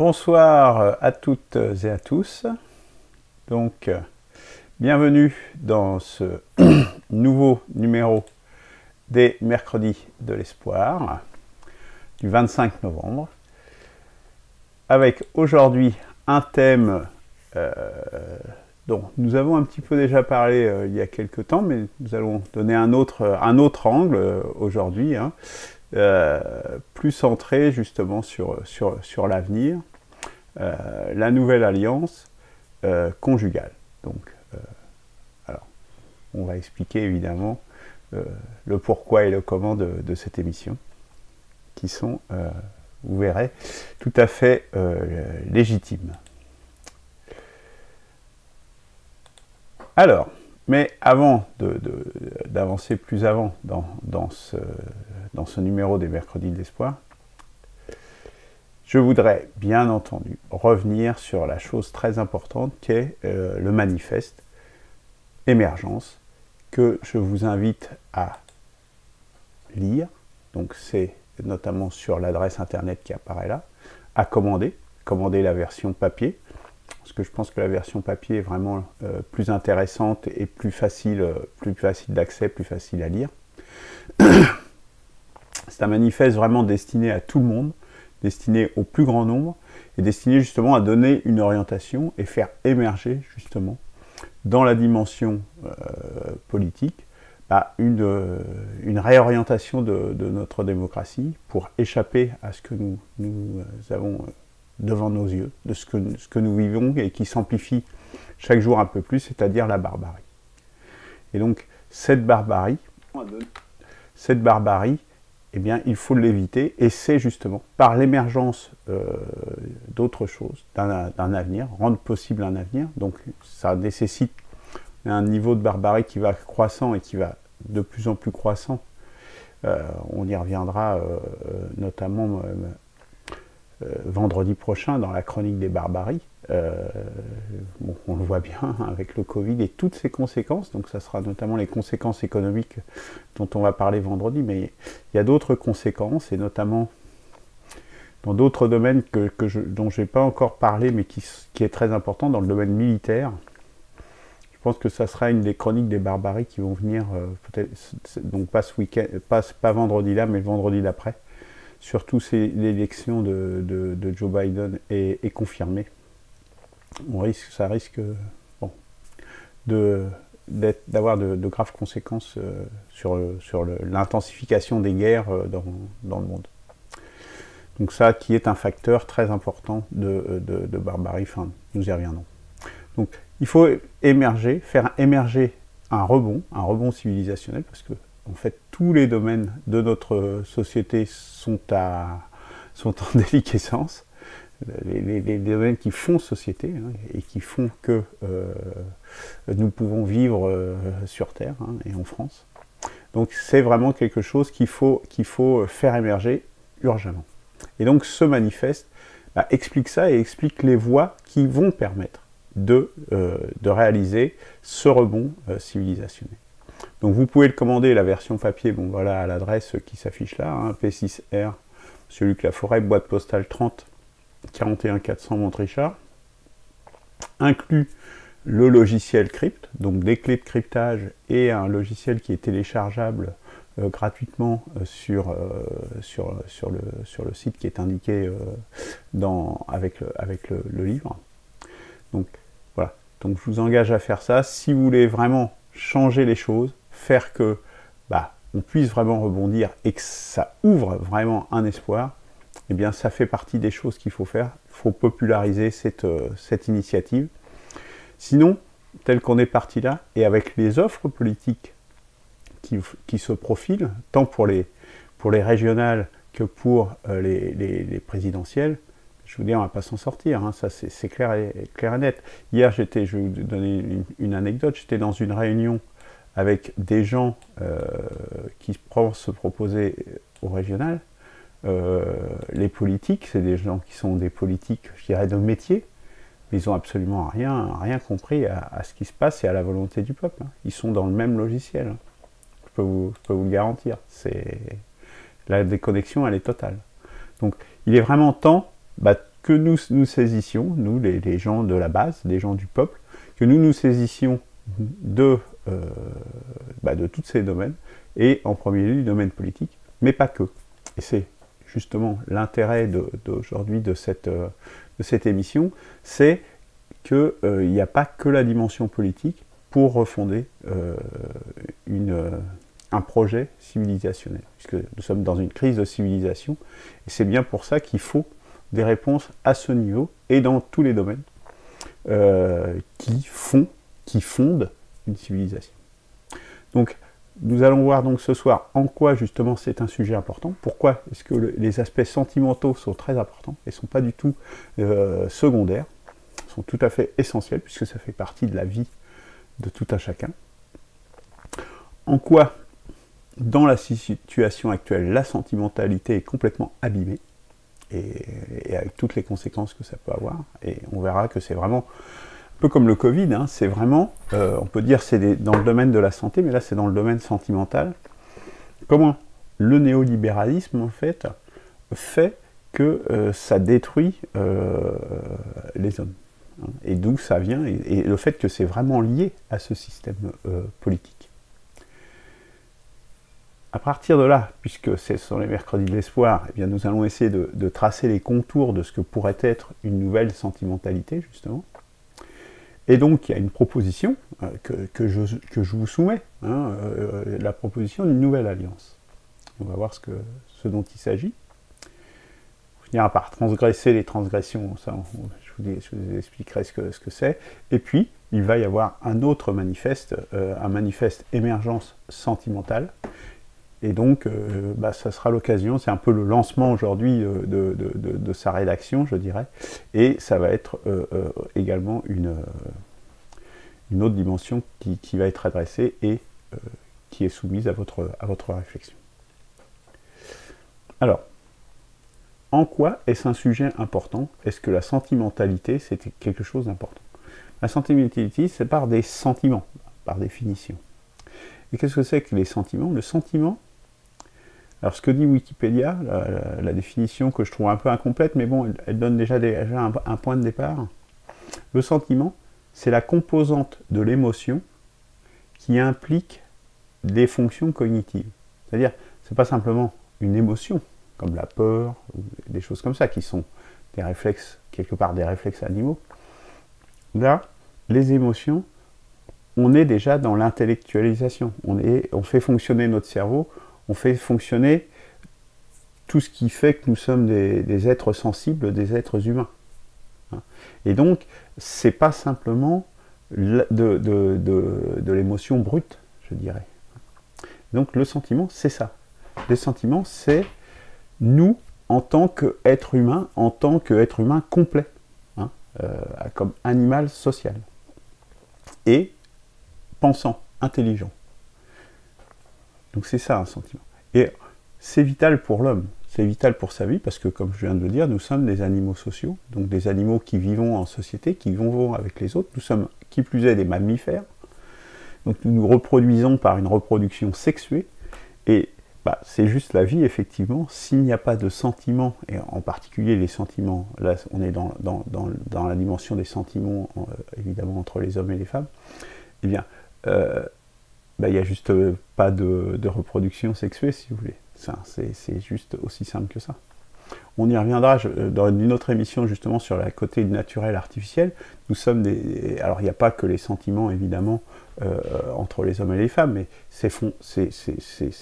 Bonsoir à toutes et à tous. Donc, bienvenue dans ce nouveau numéro des Mercredis de l'Espoir du 25 novembre. Avec aujourd'hui un thème dont nous avons un petit peu déjà parlé il y a quelques temps, mais nous allons donner un autre angle aujourd'hui, plus centré justement sur l'avenir, la nouvelle alliance conjugale. Donc, alors, on va expliquer évidemment le pourquoi et le comment de cette émission, qui sont, vous verrez, tout à fait légitimes. Alors, mais avant d'avancer plus avant dans ce numéro des Mercredis de l'Espoir, je voudrais bien entendu revenir sur la chose très importante qu'est le manifeste Émergence, que je vous invite à lire. Donc c'est notamment sur l'adresse internet qui apparaît là, à commander la version papier, parce que je pense que la version papier est vraiment plus intéressante et plus facile d'accès, plus facile à lire. C'est un manifeste vraiment destiné à tout le monde, destiné au plus grand nombre, et destiné justement à donner une orientation et faire émerger justement dans la dimension politique une réorientation de notre démocratie pour échapper à ce que nous avons devant nos yeux, de ce que nous vivons et qui s'amplifie chaque jour un peu plus, c'est-à-dire la barbarie. Et donc cette barbarie, eh bien, il faut l'éviter, et c'est justement par l'émergence d'autre chose, d'un avenir, rendre possible un avenir. Donc ça nécessite un niveau de barbarie qui va croissant et qui va de plus en plus croissant. On y reviendra notamment vendredi prochain dans la chronique des barbaries. Bon, on le voit bien avec le Covid et toutes ses conséquences, donc ça sera notamment les conséquences économiques dont on va parler vendredi, mais il y a d'autres conséquences, et notamment dans d'autres domaines dont je n'ai pas encore parlé, mais qui est très important, dans le domaine militaire. Je pense que ça sera une des chroniques des barbaries qui vont venir, peut-être, donc pas ce week-end, pas vendredi là, mais le vendredi d'après. Surtout si l'élection de Joe Biden est confirmée. Ça risque d'avoir de graves conséquences sur l'intensification des guerres dans le monde. Donc ça qui est un facteur très important de barbarie, enfin nous y reviendrons. Donc il faut faire émerger un rebond civilisationnel, parce que en fait tous les domaines de notre société sont en déliquescence. Les domaines qui font société, et qui font que nous pouvons vivre sur Terre, et en France. Donc c'est vraiment quelque chose qu'il faut faire émerger urgemment. Et donc ce manifeste explique ça et explique les voies qui vont permettre de réaliser ce rebond civilisationnel. Donc vous pouvez le commander, la version papier, bon voilà, à l'adresse qui s'affiche là, P6R, Monsieur Luc Laforêt, boîte postale 30 41 400 Montrichard, inclut le logiciel Crypt, donc des clés de cryptage et un logiciel qui est téléchargeable gratuitement sur le site qui est indiqué avec le livre. Donc voilà, donc je vous engage à faire ça. Si vous voulez vraiment changer les choses, faire que on puisse vraiment rebondir et que ça ouvre vraiment un espoir, eh bien ça fait partie des choses qu'il faut faire. Il faut populariser cette initiative. Sinon, tel qu'on est parti là, et avec les offres politiques qui se profilent, tant pour les régionales que pour les présidentielles, je vous dis, on ne va pas s'en sortir, ça c'est clair et net. Hier, je vais vous donner une anecdote, j'étais dans une réunion avec des gens qui pensent se proposer au régional. Les politiques, c'est des gens qui sont des politiques, je dirais, de métier, mais ils n'ont absolument rien compris à ce qui se passe et à la volonté du peuple. Ils sont dans le même logiciel. Je peux vous le garantir. La déconnexion, elle est totale. Donc, il est vraiment temps que nous saisissions, nous les gens de la base, les gens du peuple, que nous saisissions de tous ces domaines, et en premier lieu du domaine politique, mais pas que. Et c'est justement l'intérêt d'aujourd'hui de cette émission, c'est qu'il n'y a pas que la dimension politique pour refonder un projet civilisationnel, puisque nous sommes dans une crise de civilisation, et c'est bien pour ça qu'il faut des réponses à ce niveau, et dans tous les domaines, qui fondent une civilisation. Donc, nous allons voir donc ce soir en quoi justement c'est un sujet important, pourquoi est-ce que les aspects sentimentaux sont très importants, et ne sont pas du tout secondaires, sont tout à fait essentiels, puisque ça fait partie de la vie de tout un chacun. En quoi, dans la situation actuelle, la sentimentalité est complètement abîmée, et avec toutes les conséquences que ça peut avoir, et on verra que c'est vraiment un peu comme le Covid, hein, c'est vraiment, on peut dire c'est dans le domaine de la santé, mais là c'est dans le domaine sentimental, comment le néolibéralisme en fait que ça détruit les hommes, hein, et d'où ça vient, et le fait que c'est vraiment lié à ce système politique. À partir de là, puisque ce sont les mercredis de l'espoir, eh bien nous allons essayer de tracer les contours de ce que pourrait être une nouvelle sentimentalité, justement. Et donc, il y a une proposition que je vous soumets, hein, la proposition d'une nouvelle alliance. On va voir ce dont il s'agit. On finira par transgresser les transgressions, ça, je vous expliquerai ce que c'est. Et puis, il va y avoir un autre manifeste, un manifeste émergence sentimentale. Et donc, ça sera l'occasion, c'est un peu le lancement aujourd'hui de sa rédaction, je dirais, et ça va être également une autre dimension qui va être adressée et qui est soumise à votre réflexion. Alors, en quoi est-ce un sujet important? Est-ce que la sentimentalité, c'est quelque chose d'important? La sentimentalité, c'est par des sentiments, par définition. Et qu'est-ce que c'est que les sentiments? Le sentiment, alors ce que dit Wikipédia, la définition que je trouve un peu incomplète, mais bon, elle donne déjà un point de départ. Le sentiment, c'est la composante de l'émotion qui implique des fonctions cognitives. C'est-à-dire, c'est pas simplement une émotion, comme la peur, ou des choses comme ça, qui sont des réflexes, quelque part des réflexes animaux. Là, les émotions, on est déjà dans l'intellectualisation. On fait fonctionner notre cerveau, on fait fonctionner tout ce qui fait que nous sommes des êtres sensibles, des êtres humains. Et donc, c'est pas simplement de l'émotion brute, je dirais. Donc, le sentiment, c'est ça. Le sentiment, c'est nous, en tant qu'être humain, complet, hein, comme animal social. Et pensant, intelligent. Donc c'est ça un sentiment. Et c'est vital pour l'homme, c'est vital pour sa vie, parce que comme je viens de le dire, nous sommes des animaux sociaux, donc des animaux qui vivons en société, qui vivons avec les autres. Nous sommes, qui plus est, des mammifères. Donc nous nous reproduisons par une reproduction sexuée, et c'est juste la vie, effectivement. S'il n'y a pas de sentiments, et en particulier les sentiments, là on est dans la dimension des sentiments, évidemment, entre les hommes et les femmes, eh bien, il n'y a juste pas de reproduction sexuée, si vous voulez. C'est juste aussi simple que ça. On y reviendra dans une autre émission, justement, sur le côté naturel artificiel. Nous sommes alors, il n'y a pas que les sentiments, évidemment, entre les hommes et les femmes, mais c'est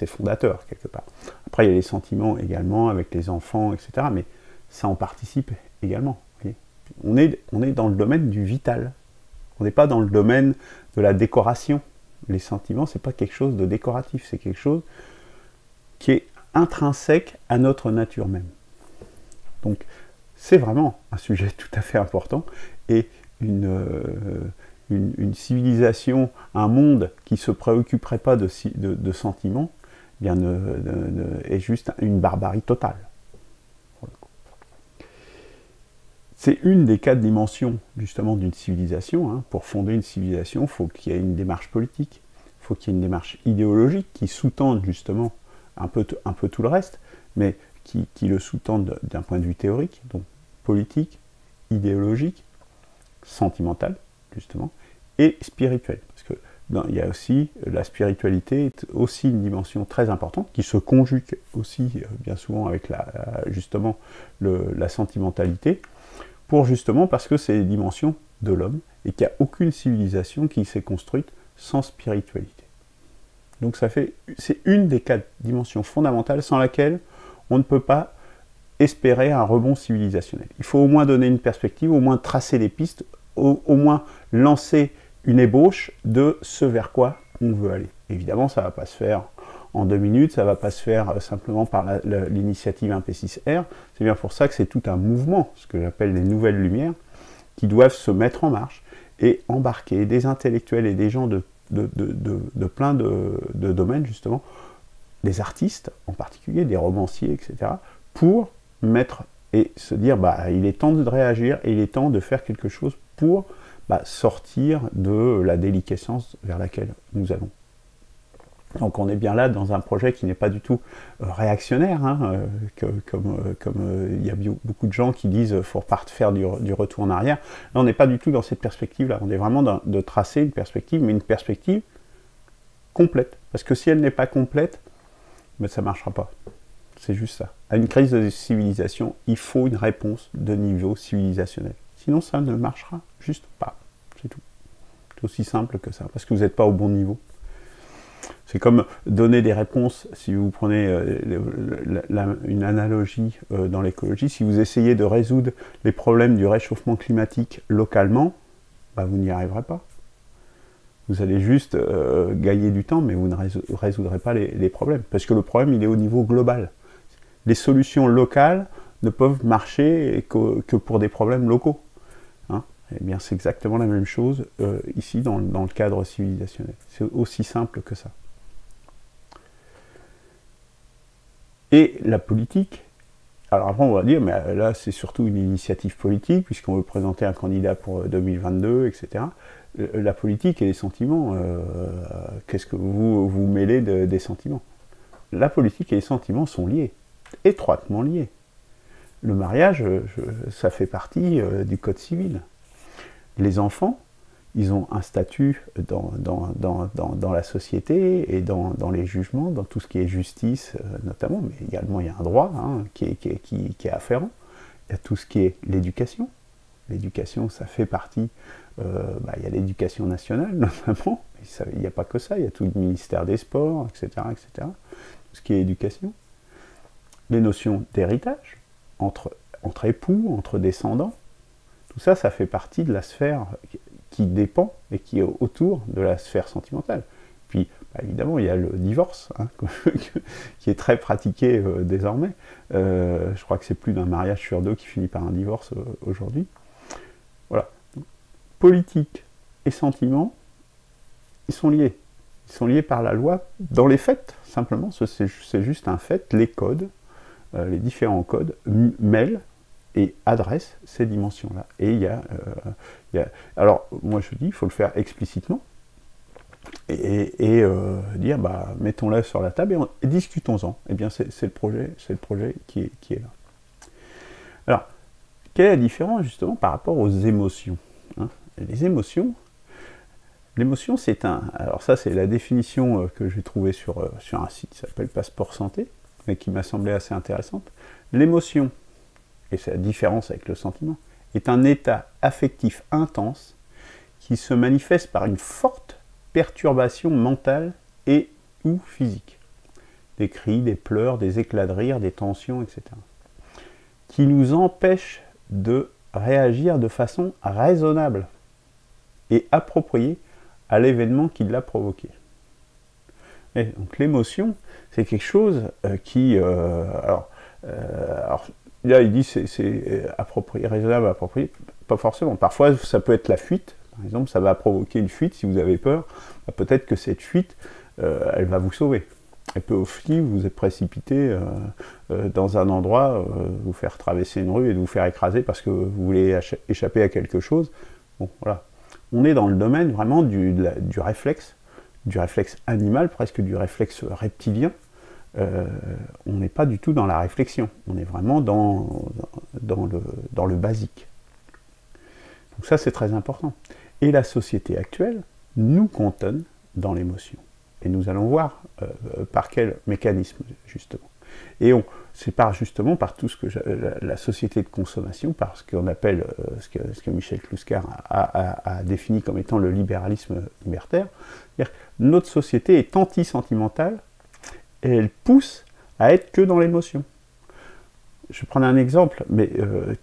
fondateur, quelque part. Après, il y a les sentiments également avec les enfants, etc., mais ça en participe également. On est dans le domaine du vital. On n'est pas dans le domaine de la décoration. Les sentiments, c'est pas quelque chose de décoratif, c'est quelque chose qui est intrinsèque à notre nature même. Donc, c'est vraiment un sujet tout à fait important, et une civilisation, un monde qui ne se préoccuperait pas de sentiments, eh bien est juste une barbarie totale. C'est une des 4 dimensions, justement, d'une civilisation. Hein. Pour fonder une civilisation, il faut qu'il y ait une démarche politique, il faut qu'il y ait une démarche idéologique qui sous-tende, justement, un peu tout le reste, mais qui le sous-tende d'un point de vue théorique. Donc, politique, idéologique, sentimentale, justement, et spirituelle. Parce que il y a aussi, la spiritualité est aussi une dimension très importante, qui se conjugue aussi bien souvent avec justement la sentimentalité, parce que c'est les dimensions de l'homme, et qu'il n'y a aucune civilisation qui s'est construite sans spiritualité. Donc c'est une des 4 dimensions fondamentales sans laquelle on ne peut pas espérer un rebond civilisationnel. Il faut au moins donner une perspective, au moins tracer des pistes, au moins lancer une ébauche de ce vers quoi on veut aller. Évidemment, ça ne va pas se faire en 2 minutes, ça ne va pas se faire simplement par l'initiative 1P6R. C'est bien pour ça que c'est tout un mouvement, ce que j'appelle les nouvelles lumières, qui doivent se mettre en marche et embarquer des intellectuels et des gens de plein de domaines, justement, des artistes en particulier, des romanciers, etc., pour mettre et se dire, il est temps de réagir et il est temps de faire quelque chose pour sortir de la déliquescence vers laquelle nous allons. Donc on est bien là dans un projet qui n'est pas du tout réactionnaire, comme il y a beaucoup de gens qui disent qu'il faut faire du retour en arrière. Là on n'est pas du tout dans cette perspective-là, on est vraiment de tracer une perspective, mais une perspective complète. Parce que si elle n'est pas complète, ça ne marchera pas. C'est juste ça. À une crise de civilisation, il faut une réponse de niveau civilisationnel. Sinon ça ne marchera juste pas. C'est tout. C'est aussi simple que ça, parce que vous n'êtes pas au bon niveau. C'est comme donner des réponses, si vous prenez une analogie dans l'écologie, si vous essayez de résoudre les problèmes du réchauffement climatique localement, vous n'y arriverez pas. Vous allez juste gagner du temps, mais vous ne résoudrez pas les problèmes, parce que le problème, il est au niveau global. Les solutions locales ne peuvent marcher que pour des problèmes locaux. Eh bien, c'est exactement la même chose ici dans le cadre civilisationnel. C'est aussi simple que ça. Et la politique, alors après on va dire, mais là c'est surtout une initiative politique, puisqu'on veut présenter un candidat pour 2022, etc. La politique et les sentiments, qu'est-ce que vous mêlez des sentiments? La politique et les sentiments sont liés, étroitement liés. Le mariage, ça fait partie du code civil. Les enfants, ils ont un statut dans la société et dans les jugements, dans tout ce qui est justice notamment, mais également il y a un droit qui est afférent. Il y a tout ce qui est l'éducation. L'éducation, ça fait partie, il y a l'éducation nationale notamment, il n'y a pas que ça, il y a tout le ministère des Sports, etc., etc. Tout ce qui est éducation. Les notions d'héritage, entre époux, entre descendants, tout ça, ça fait partie de la sphère qui dépend et qui est autour de la sphère sentimentale. Puis, évidemment, il y a le divorce, qui est très pratiqué désormais. Je crois que c'est plus d'un mariage sur 2 qui finit par un divorce aujourd'hui. Voilà. Donc, politique et sentiment, ils sont liés. Ils sont liés par la loi dans les faits, simplement. C'est juste un fait. Les codes, les différents codes mêlent et adresse ces dimensions-là. Et il y a... alors, moi je dis, il faut le faire explicitement, et dire, mettons-le sur la table, et discutons-en. Eh bien, c'est le projet qui est là. Alors, quelle est la différence, justement, par rapport aux émotions, Les émotions, l'émotion, c'est un... Alors ça, c'est la définition que j'ai trouvée sur un site qui s'appelle Passeport Santé, mais qui m'a semblé assez intéressante. L'émotion, et c'est la différence avec le sentiment, est un état affectif intense qui se manifeste par une forte perturbation mentale et ou physique. Des cris, des pleurs, des éclats de rire, des tensions, etc. Qui nous empêche de réagir de façon raisonnable et appropriée à l'événement qui l'a provoqué. Et donc l'émotion, c'est quelque chose qui... alors, là, il dit c'est approprié, raisonnable, approprié. Pas forcément. Parfois, ça peut être la fuite. Par exemple, ça va provoquer une fuite. Si vous avez peur, peut-être que cette fuite, elle va vous sauver. Elle peut aussi vous précipiter dans un endroit, vous faire traverser une rue et vous faire écraser parce que vous voulez échapper à quelque chose. Bon, voilà. On est dans le domaine vraiment du réflexe animal, presque du réflexe reptilien. On n'est pas du tout dans la réflexion, on est vraiment dans dans le basique. Donc ça, c'est très important. Et la société actuelle nous cantonne dans l'émotion. Et nous allons voir par quel mécanisme, justement. Et c'est justement par tout ce que la société de consommation, par ce qu'on appelle, ce que Michel Kluskar a défini comme étant le libéralisme libertaire. C'est-à-dire, notre société est anti-sentimentale et elle pousse à être que dans l'émotion. Je vais prendre un exemple, mais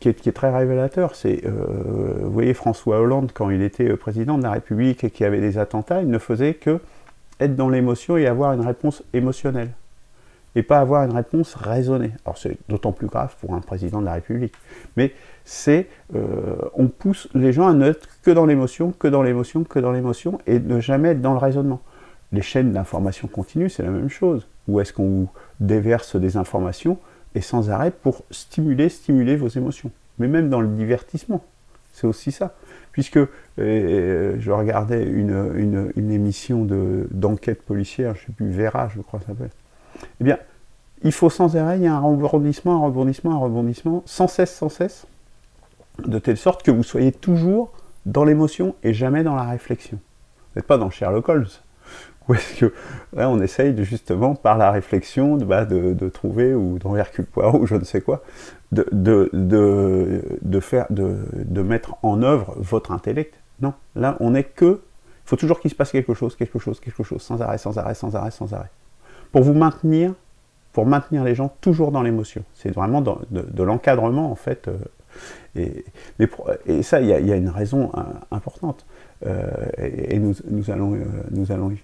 qui est très révélateur. C'est, vous voyez, François Hollande, quand il était président de la République et qu'il y avait des attentats, il ne faisait que être dans l'émotion et avoir une réponse émotionnelle. Et pas avoir une réponse raisonnée. Alors c'est d'autant plus grave pour un président de la République. Mais on pousse les gens à ne être que dans l'émotion, que dans l'émotion, que dans l'émotion, et ne jamais être dans le raisonnement. Les chaînes d'information continue, c'est la même chose. Où est-ce qu'on vous déverse des informations et sans arrêt pour stimuler vos émotions. Mais même dans le divertissement, c'est aussi ça. Puisque je regardais une émission d'enquête policière, je ne sais plus, Vera, je crois que ça s'appelle. Eh bien, il faut sans arrêt, il y a un rebondissement, sans cesse, de telle sorte que vous soyez toujours dans l'émotion et jamais dans la réflexion. Vous n'êtes pas dans Sherlock Holmes. Ou est-ce que là, on essaye justement, par la réflexion, de trouver, ou dans Hercule Poirot, ou je ne sais quoi, de mettre en œuvre votre intellect. Non, là, on n'est que... Il faut toujours qu'il se passe quelque chose, sans arrêt. Pour maintenir les gens toujours dans l'émotion. C'est vraiment de l'encadrement, en fait. Et ça, il y a une raison importante. Et nous allons y venir.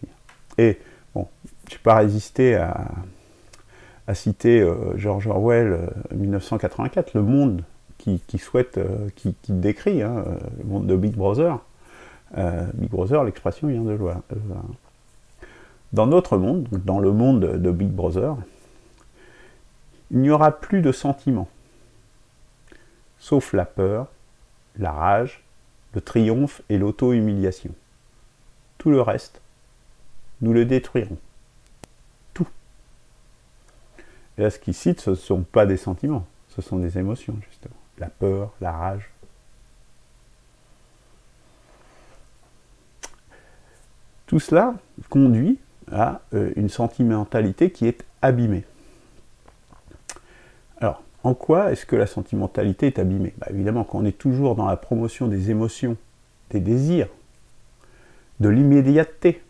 Et, bon, je n'ai pas résisté à citer George Orwell, 1984, le monde qui décrit, le monde de Big Brother. Big Brother, l'expression vient de loi. Dans notre monde, dans le monde de Big Brother, il n'y aura plus de sentiments, sauf la peur, la rage, le triomphe et l'auto-humiliation. Tout le reste, nous le détruirons. Tout. Et là, ce qu'il cite, ce ne sont pas des sentiments, ce sont des émotions, justement. La peur, la rage. Tout cela conduit à une sentimentalité qui est abîmée. Alors, en quoi est-ce que la sentimentalité est abîmée? Évidemment, quand on est toujours dans la promotion des émotions, des désirs, de l'immédiateté,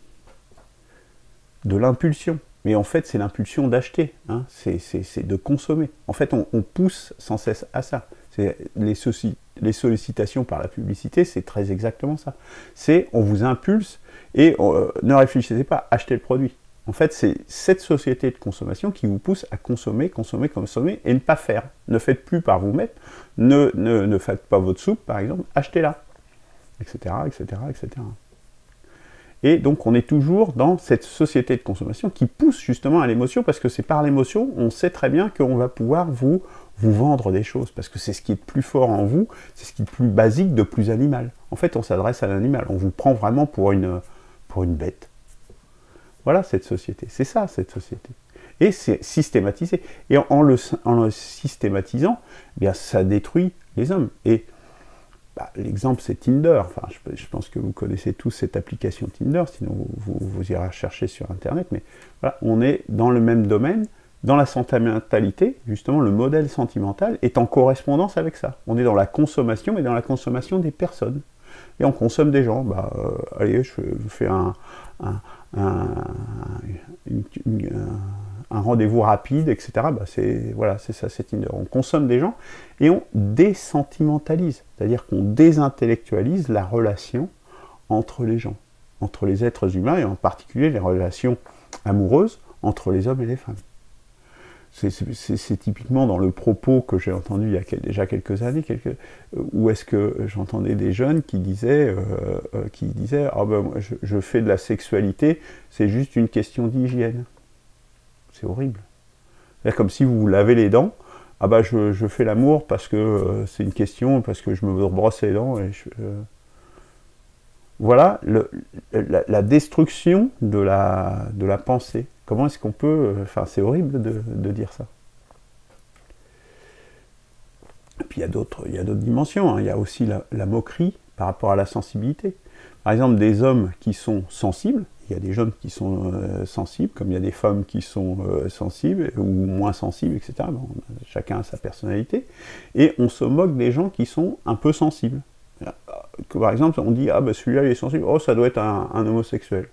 de l'impulsion. Mais en fait, c'est l'impulsion d'acheter, hein, c'est de consommer. En fait, on pousse sans cesse à ça. Les sollicitations par la publicité, c'est très exactement ça. C'est on vous impulse et ne réfléchissez pas, achetez le produit. En fait, c'est cette société de consommation qui vous pousse à consommer et ne pas faire. Ne faites plus par vous-même, ne faites pas votre soupe, par exemple, achetez-la, etc., etc., etc. Et donc, on est toujours dans cette société de consommation qui pousse justement à l'émotion, parce que c'est par l'émotion, on sait très bien qu'on va pouvoir vous vendre des choses, parce que c'est ce qui est de plus fort en vous, c'est ce qui est de plus basique, de plus animal. En fait, on s'adresse à l'animal, on vous prend vraiment pour une bête. Voilà cette société, c'est ça cette société. Et c'est systématisé. Et en le systématisant, eh bien, ça détruit les hommes. Et l'exemple, c'est Tinder. Enfin, je pense que vous connaissez tous cette application Tinder, sinon vous irez chercher sur Internet. Mais voilà, on est dans le même domaine. Dans la sentimentalité, justement, le modèle sentimental est en correspondance avec ça. On est dans la consommation, mais dans la consommation des personnes. Et on consomme des gens. Allez, je fais un rendez-vous rapide, etc. C'est ça, c'est Tinder. On consomme des gens et on désentimentalise. C'est-à-dire qu'on désintellectualise la relation entre les gens, entre les êtres humains, et en particulier les relations amoureuses entre les hommes et les femmes. C'est typiquement dans le propos que j'ai entendu il y a déjà quelques années, où est-ce que j'entendais des jeunes qui disaient moi, je fais de la sexualité, c'est juste une question d'hygiène. C'est horrible. C'est comme si vous vous lavez les dents, je fais l'amour parce que c'est une question, parce que je me brosse les dents. Voilà la destruction de la pensée. Comment est-ce qu'on peut... c'est horrible de dire ça. puis il y a d'autres dimensions, hein. Il y a aussi la moquerie par rapport à la sensibilité. Par exemple, des hommes qui sont sensibles, il y a des hommes qui sont sensibles, comme il y a des femmes qui sont sensibles ou moins sensibles, etc. Bon, chacun a sa personnalité. Et on se moque des gens qui sont un peu sensibles. Par exemple, on dit « Ah, ben celui-là, il est sensible. Oh, ça doit être un homosexuel. »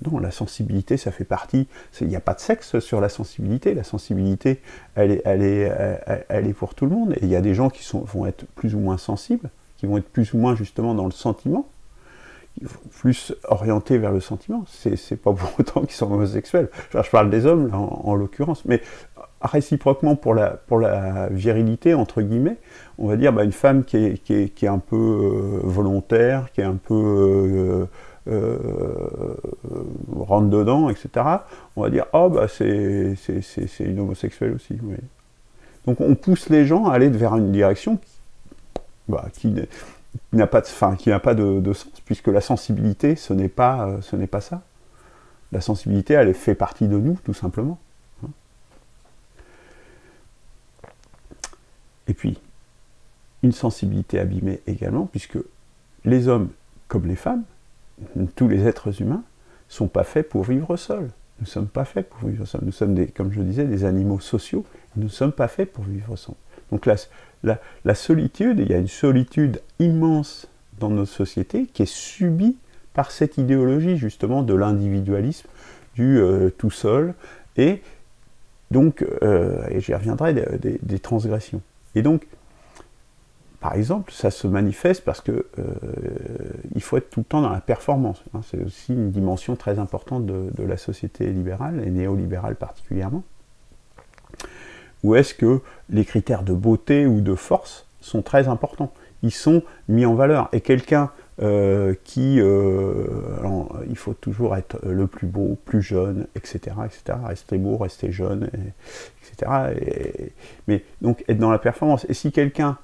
Non, la sensibilité, ça fait partie... Il n'y a pas de sexe sur la sensibilité. La sensibilité, elle est pour tout le monde. Et il y a des gens qui vont être plus ou moins sensibles, qui vont être plus ou moins justement dans le sentiment, plus orientés vers le sentiment. C'est pas pour autant qu'ils sont homosexuels. Je parle des hommes, là, en l'occurrence. Mais réciproquement, pour la virilité, entre guillemets, on va dire une femme qui est un peu volontaire, qui est un peu... rentre dedans, etc. On va dire « Ah, c'est une homosexuelle aussi. » Oui. Donc on pousse les gens à aller vers une direction qui n'a pas de sens, puisque la sensibilité, ce n'est pas ça. La sensibilité, elle fait partie de nous, tout simplement. Et puis, une sensibilité abîmée également, puisque les hommes, comme les femmes, tous les êtres humains, ne sont pas faits pour vivre seuls. Nous ne sommes pas faits pour vivre seuls. Nous sommes, comme je disais, des animaux sociaux. Nous ne sommes pas faits pour vivre seuls. Donc la solitude, il y a une solitude immense dans notre société qui est subie par cette idéologie, justement, de l'individualisme, du tout seul, et donc, et j'y reviendrai, des transgressions. Et donc, par exemple, ça se manifeste parce que il faut être tout le temps dans la performance. Hein. C'est aussi une dimension très importante de la société libérale, et néolibérale particulièrement. Où est-ce que les critères de beauté ou de force sont très importants. Ils sont mis en valeur. Et quelqu'un alors, il faut toujours être le plus beau, plus jeune, etc., etc., rester beau, rester jeune, etc. Mais donc, être dans la performance. Et si quelqu'un,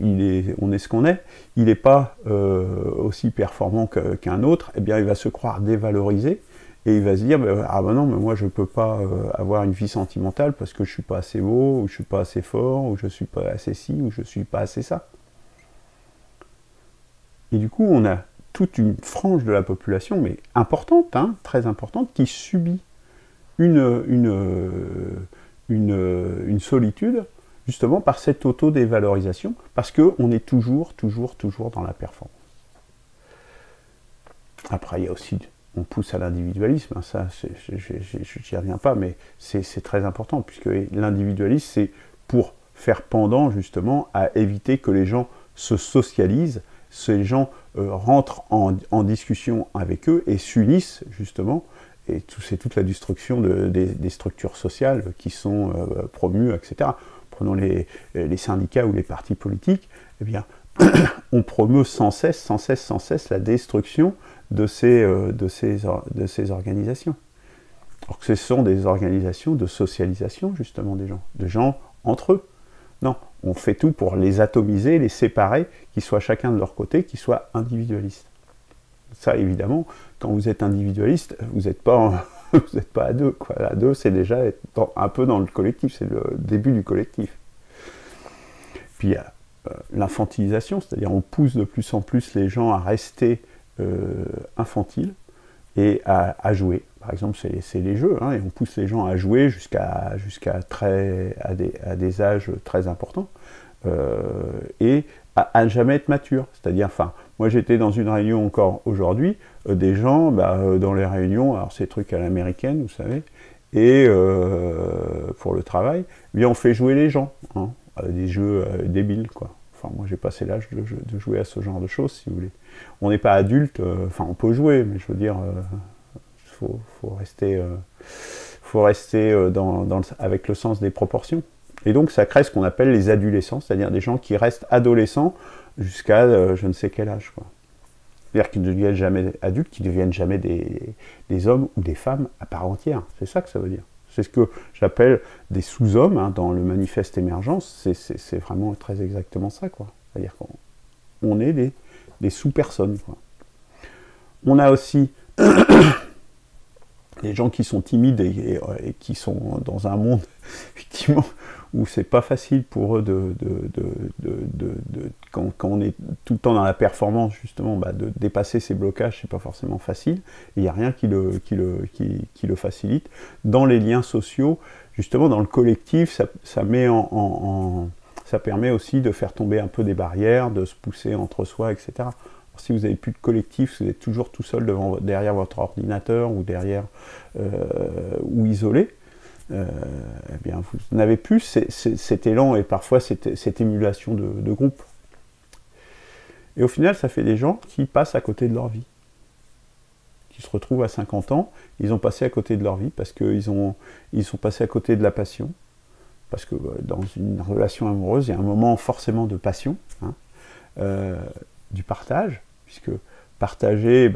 on est ce qu'on est, il n'est pas aussi performant qu'un autre, eh bien, il va se croire dévalorisé, et il va se dire, ah ben non, mais moi je ne peux pas avoir une vie sentimentale parce que je ne suis pas assez beau, ou je ne suis pas assez fort, ou je ne suis pas assez ci, ou je ne suis pas assez ça. Et du coup, on a toute une frange de la population, mais importante, hein, très importante, qui subit une solitude, justement par cette auto-dévalorisation, parce qu'on est toujours dans la performance. Après, il y a aussi, on pousse à l'individualisme, hein, ça, je n'y reviens pas, mais c'est très important, puisque l'individualisme, c'est pour faire pendant, justement, à éviter que les gens se socialisent, ces gens rentrent en discussion avec eux et s'unissent, justement, et c'est toute la destruction des structures sociales qui sont promues, etc. Prenons les syndicats ou les partis politiques, eh bien, on promeut sans cesse la destruction de ces organisations. Alors que ce sont des organisations de socialisation, justement, de gens entre eux. Non, on fait tout pour les atomiser, les séparer, qu'ils soient chacun de leur côté, qu'ils soient individualistes. Ça, évidemment, quand vous êtes individualiste, vous n'êtes pas, pas à deux, quoi. À deux, c'est déjà être un peu dans le collectif, c'est le début du collectif. Puis il y a l'infantilisation, c'est-à-dire on pousse de plus en plus les gens à rester infantiles et à jouer. Par exemple, c'est les jeux, hein, et on pousse les gens à jouer jusqu'à des âges très importants, et à ne jamais être mature. C'est-à-dire, moi j'étais dans une réunion encore aujourd'hui, des gens, dans les réunions, alors c'est des trucs à l'américaine, vous savez, et pour le travail, eh bien on fait jouer les gens, hein, à des jeux débiles, quoi. Enfin, moi j'ai passé l'âge de jouer à ce genre de choses, si vous voulez. On n'est pas adulte, on peut jouer, mais je veux dire, faut rester avec le sens des proportions. Et donc ça crée ce qu'on appelle les adolescents, c'est-à-dire des gens qui restent adolescents jusqu'à je ne sais quel âge, quoi. C'est-à-dire qu'ils ne deviennent jamais adultes, qu'ils ne deviennent jamais des hommes ou des femmes à part entière. C'est ça que ça veut dire. C'est ce que j'appelle des sous-hommes, hein, dans le manifeste émergence, c'est vraiment très exactement ça, quoi. C'est-à-dire qu'on est des sous-personnes, quoi. On a aussi les gens qui sont timides et qui sont dans un monde, effectivement, où c'est pas facile pour eux quand on est tout le temps dans la performance, justement, bah, de dépasser ces blocages, c'est pas forcément facile. Il n'y a rien qui le facilite. Dans les liens sociaux, justement, dans le collectif, ça met ça permet aussi de faire tomber un peu des barrières, de se pousser entre soi, etc. Alors, si vous n'avez plus de collectif, si vous êtes toujours tout seul derrière votre ordinateur ou ou isolé, eh bien, vous n'avez plus cet élan et parfois cette émulation de groupe. Et au final, ça fait des gens qui passent à côté de leur vie. Qui se retrouvent à 50 ans, ils ont passé à côté de leur vie parce qu'ils sont passés à côté de la passion. Parce que dans une relation amoureuse, il y a un moment forcément de passion, hein, du partage, puisque partager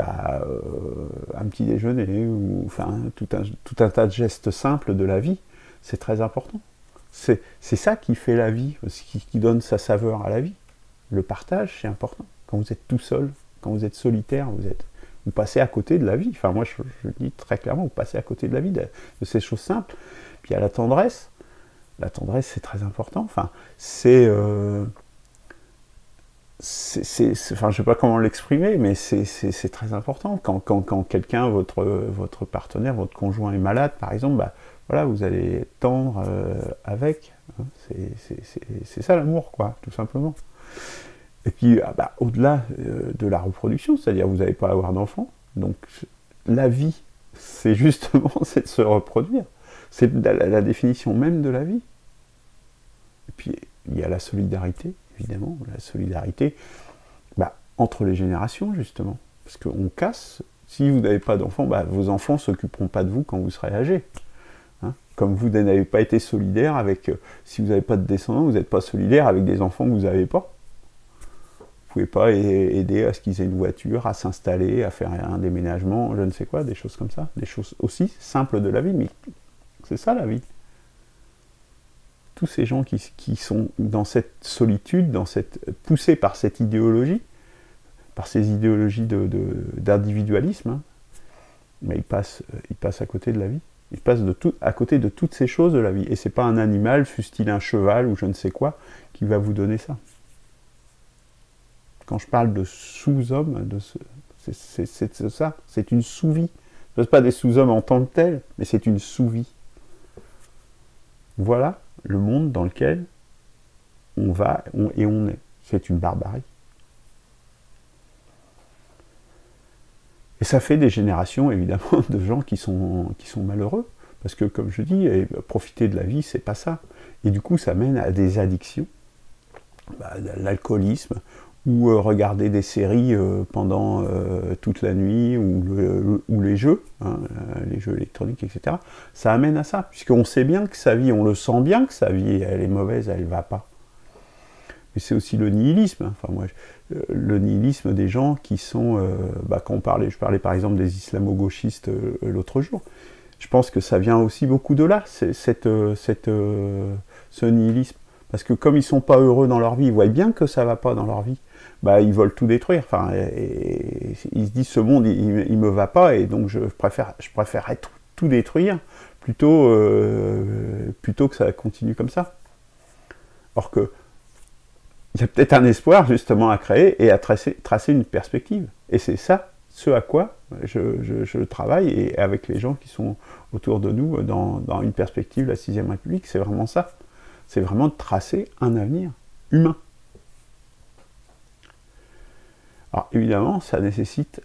un petit déjeuner, ou enfin tout un tas de gestes simples de la vie, c'est très important. C'est ça qui fait la vie, qui donne sa saveur à la vie. Le partage, c'est important. Quand vous êtes tout seul, quand vous êtes solitaire, vous passez à côté de la vie. Enfin, moi, je le dis très clairement, vous passez à côté de la vie, de ces choses simples. Puis il y a la tendresse. La tendresse, c'est très important. Enfin, enfin, je sais pas comment l'exprimer, mais c'est très important. Quand quelqu'un, votre partenaire, votre conjoint est malade, par exemple, bah, voilà, vous allez être tendre avec. Hein, c'est ça l'amour, quoi, tout simplement. Et puis, au-delà de la reproduction, c'est-à-dire vous n'allez pas avoir d'enfants, donc la vie, c'est justement c'est de se reproduire. C'est la définition même de la vie. Et puis, il y a la solidarité, évidemment, la solidarité entre les générations, justement. Parce qu'on casse, si vous n'avez pas d'enfants, vos enfants ne s'occuperont pas de vous quand vous serez âgé. Hein, comme vous n'avez pas été solidaire avec... si vous n'avez pas de descendants, vous n'êtes pas solidaire avec des enfants que vous n'avez pas. Vous ne pouvez pas aider à ce qu'ils aient une voiture, à s'installer, à faire un déménagement, je ne sais quoi, des choses comme ça. Des choses aussi simples de la vie, mais c'est ça la vie. Tous ces gens qui sont dans cette solitude, poussés par cette idéologie, par ces idéologies d'individualisme, hein, mais ils passent à côté de la vie. Ils passent à côté de toutes ces choses de la vie. Et c'est pas un animal, fût-il un cheval ou je ne sais quoi, qui va vous donner ça. Quand je parle de sous-homme, c'est ça, c'est une sous-vie. Ce ne sont pas des sous-hommes en tant que tels, mais c'est une sous-vie. Voilà le monde dans lequel on va et on est. C'est une barbarie. Et ça fait des générations, évidemment, de gens qui sont malheureux. Parce que, comme je dis, profiter de la vie, c'est pas ça. Et du coup, ça mène à des addictions, l'alcoolisme, ou regarder des séries pendant toute la nuit, ou les jeux, hein, les jeux électroniques, etc. Ça amène à ça, puisqu'on sait bien que sa vie, on le sent bien que sa vie, elle est mauvaise, elle ne va pas. Mais c'est aussi le nihilisme. Hein. Enfin, moi, le nihilisme des gens qui sont... quand je parlais par exemple des islamo-gauchistes l'autre jour, je pense que ça vient aussi beaucoup de là, ce nihilisme. Parce que comme ils ne sont pas heureux dans leur vie, ils voient bien que ça ne va pas dans leur vie, ils veulent tout détruire. Enfin, et ils se disent, ce monde, il ne me va pas, et donc je préférerais tout détruire, plutôt que ça continue comme ça. Or que, il y a peut-être un espoir, justement, à créer, et à tracer une perspective. Et c'est ça, ce à quoi je travaille, et avec les gens qui sont autour de nous, dans une perspective, la 6ème République, c'est vraiment ça. C'est vraiment de tracer un avenir humain. Alors évidemment, ça nécessite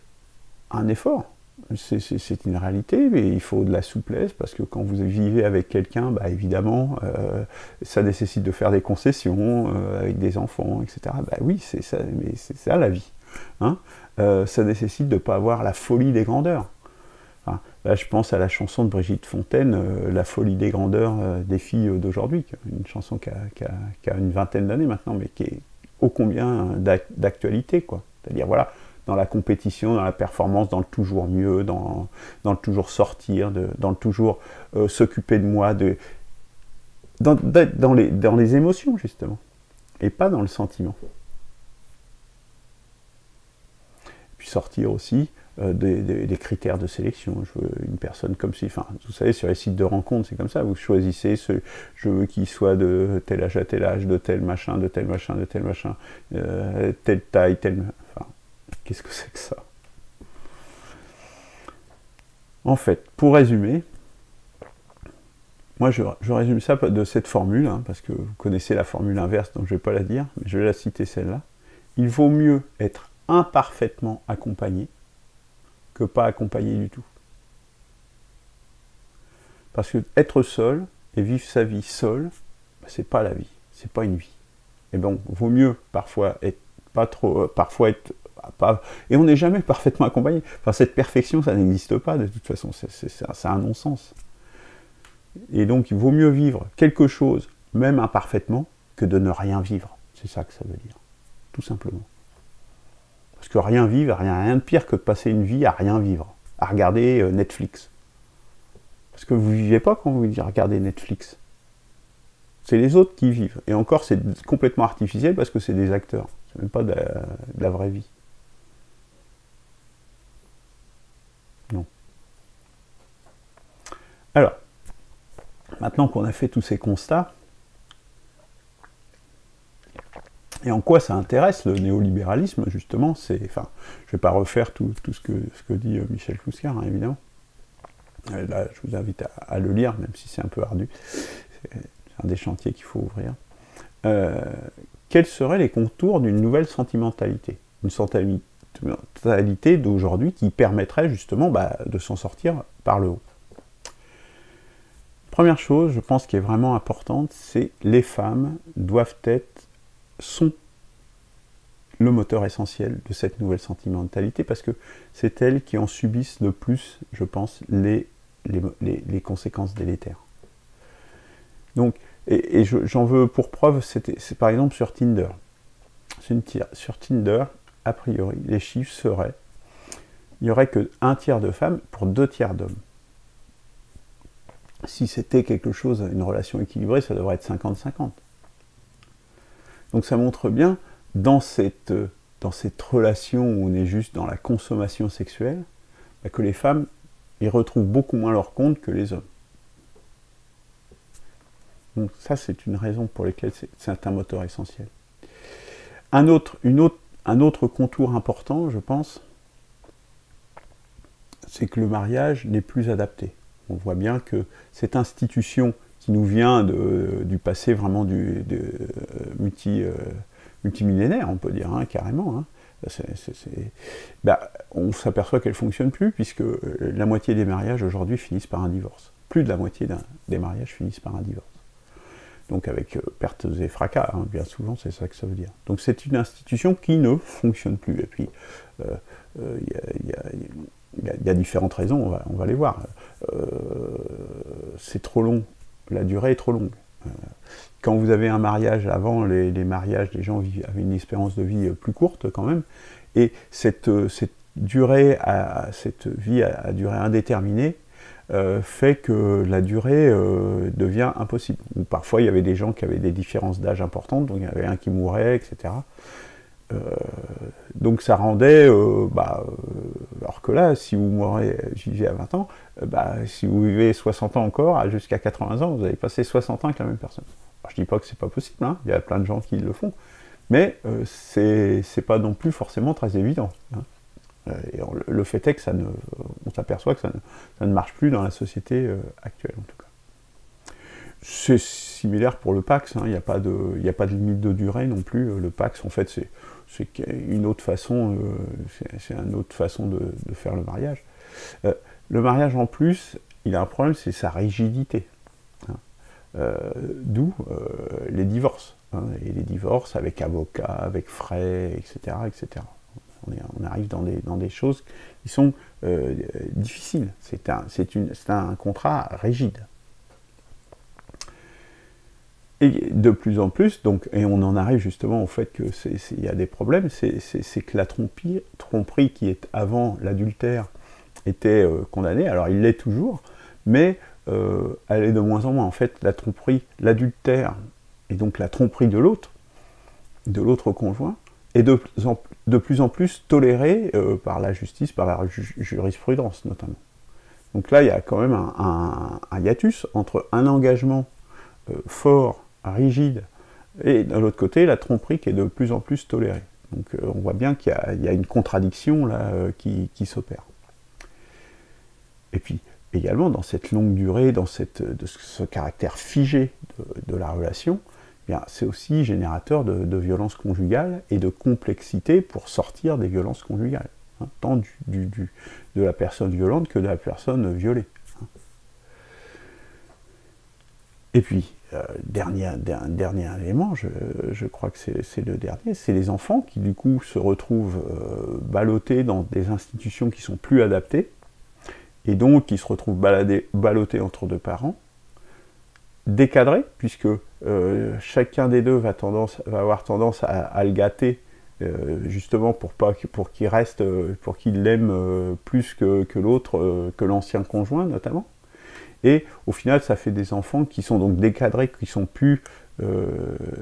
un effort. C'est une réalité, mais il faut de la souplesse, parce que quand vous vivez avec quelqu'un, évidemment, ça nécessite de faire des concessions, avec des enfants, etc. Oui, c'est ça, mais c'est ça la vie. Hein, ça nécessite de ne pas avoir la folie des grandeurs. Enfin, là, je pense à la chanson de Brigitte Fontaine, La folie des grandeurs des filles d'aujourd'hui, une chanson qui a une vingtaine d'années maintenant, mais qui est ô combien d'actualité, quoi. C'est-à-dire, voilà, dans la compétition, dans la performance, dans le toujours mieux, dans le toujours sortir, dans le toujours s'occuper de moi, dans les émotions, justement, et pas dans le sentiment. Et puis sortir aussi des critères de sélection. Je veux une personne comme si, enfin, vous savez, sur les sites de rencontres, c'est comme ça, vous choisissez je veux qu'il soit de tel âge à tel âge, de tel machin, de tel machin, de tel machin, telle taille, enfin, qu'est-ce que c'est que ça? En fait, pour résumer, moi je résume ça de cette formule, hein, parce que vous connaissez la formule inverse, donc je ne vais pas la dire, mais je vais la citer celle-là. Il vaut mieux être imparfaitement accompagné que pas accompagné du tout. Parce que être seul et vivre sa vie seul, c'est pas la vie, c'est pas une vie. Et donc, vaut mieux parfois être pas trop, parfois être pas, et on n'est jamais parfaitement accompagné. Enfin, cette perfection, ça n'existe pas de toute façon, c'est un non-sens. Et donc, il vaut mieux vivre quelque chose, même imparfaitement, que de ne rien vivre. C'est ça que ça veut dire, tout simplement. Parce que rien vivre, rien de pire que de passer une vie à rien vivre, à regarder Netflix. Parce que vous ne vivez pas quand vous regardez Netflix. C'est les autres qui vivent. Et encore, c'est complètement artificiel parce que c'est des acteurs. C'est même pas de la vraie vie. Non. Alors, maintenant qu'on a fait tous ces constats, et en quoi ça intéresse le néolibéralisme, justement, c'est, enfin, je ne vais pas refaire tout ce que dit Michel Clouscar, hein, évidemment. Là, je vous invite à le lire, même si c'est un peu ardu. C'est un des chantiers qu'il faut ouvrir. Quels seraient les contours d'une nouvelle sentimentalité? Une sentimentalité d'aujourd'hui qui permettrait justement de s'en sortir par le haut. Première chose, je pense, qui est vraiment importante, c'est les femmes sont le moteur essentiel de cette nouvelle sentimentalité, parce que c'est elles qui en subissent le plus, je pense, les conséquences délétères. Donc, et j'en veux pour preuve, c'est par exemple sur Tinder. Sur Tinder, a priori, les chiffres seraient, il n'y aurait que 1/3 de femmes pour 2/3 d'hommes. Si c'était quelque chose, une relation équilibrée, ça devrait être 50-50. Donc ça montre bien, dans cette relation où on est juste dans la consommation sexuelle, que les femmes y retrouvent beaucoup moins leur compte que les hommes. Donc ça, c'est une raison pour laquelle c'est un moteur essentiel. Un autre contour important, je pense, c'est que le mariage n'est plus adapté. On voit bien que cette institution qui nous vient du passé vraiment multimillénaire, on peut dire, hein, carrément, hein. On s'aperçoit qu'elle ne fonctionne plus, puisque la moitié des mariages aujourd'hui finissent par un divorce. Plus de la moitié des mariages finissent par un divorce. Donc avec pertes et fracas, hein, bien souvent, c'est ça que ça veut dire. Donc c'est une institution qui ne fonctionne plus. Et puis, il y a différentes raisons, on va les voir. C'est trop long, la durée est trop longue. Quand vous avez un mariage, avant les mariages, les gens avaient une espérance de vie plus courte quand même, et cette vie à durée indéterminée fait que la durée devient impossible. Ou parfois il y avait des gens qui avaient des différences d'âge importantes, donc il y avait un qui mourait, etc. Donc ça rendait, alors que là, si vous vivez à 20 ans, si vous vivez 60 ans encore, jusqu'à 80 ans, vous allez passer 60 ans avec la même personne. Alors, je ne dis pas que c'est pas possible, hein, il y a plein de gens qui le font, mais c'est pas non plus forcément très évident. Hein. Et le fait est que on s'aperçoit que ça ne marche plus dans la société actuelle, en tout cas. C'est similaire pour le Pacs, hein, il n'y a pas de limite de durée non plus. Le Pacs, en fait, c'est une autre façon, c'est une autre façon de faire le mariage. Le mariage, en plus, il a un problème, c'est sa rigidité. Hein. D'où les divorces. Hein, et les divorces avec avocat, avec frais, etc. etc. On arrive dans des choses qui sont difficiles. C'est un contrat rigide. Et de plus en plus, donc, et on en arrive justement au fait qu'il y a des problèmes, c'est que la tromperie qui est avant l'adultère était condamnée, alors il l'est toujours, mais elle est de moins en moins. En fait, la tromperie, l'adultère, et donc la tromperie de l'autre conjoint, est de plus en plus tolérée par la justice, par la jurisprudence notamment. Donc là, il y a quand même un hiatus entre un engagement fort, rigide, et de l'autre côté, la tromperie qui est de plus en plus tolérée. Donc on voit bien qu'il y a une contradiction là qui s'opère. Et puis, également, dans cette longue durée, dans ce caractère figé de la relation, eh bien, c'est aussi générateur de violences conjugales et de complexité pour sortir des violences conjugales, hein, tant de la personne violente que de la personne violée. Hein. Et puis, dernier élément, je crois que c'est le dernier, c'est les enfants qui du coup se retrouvent ballottés dans des institutions qui sont plus adaptées, et donc qui se retrouvent ballottés entre deux parents, décadrés, puisque chacun des deux va avoir tendance à le gâter, justement pour qu'il reste, pour qu'il l'aime plus que l'autre, que l'ancien conjoint notamment. Et au final, ça fait des enfants qui sont donc décadrés, qui sont plus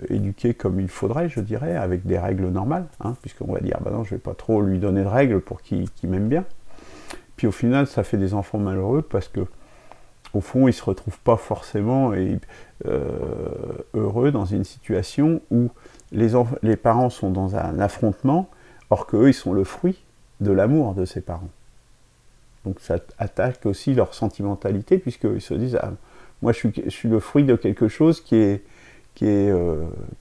éduqués comme il faudrait, je dirais, avec des règles normales, hein, puisqu'on va dire, bah non, je vais pas trop lui donner de règles pour qu'il m'aime bien. Puis au final, ça fait des enfants malheureux parce que, au fond, ils se retrouvent pas forcément heureux dans une situation où les parents sont dans un affrontement, or qu'eux, ils sont le fruit de l'amour de ses parents. Donc ça attaque aussi leur sentimentalité, puisqu'ils se disent, ah, moi je suis le fruit de quelque chose qui est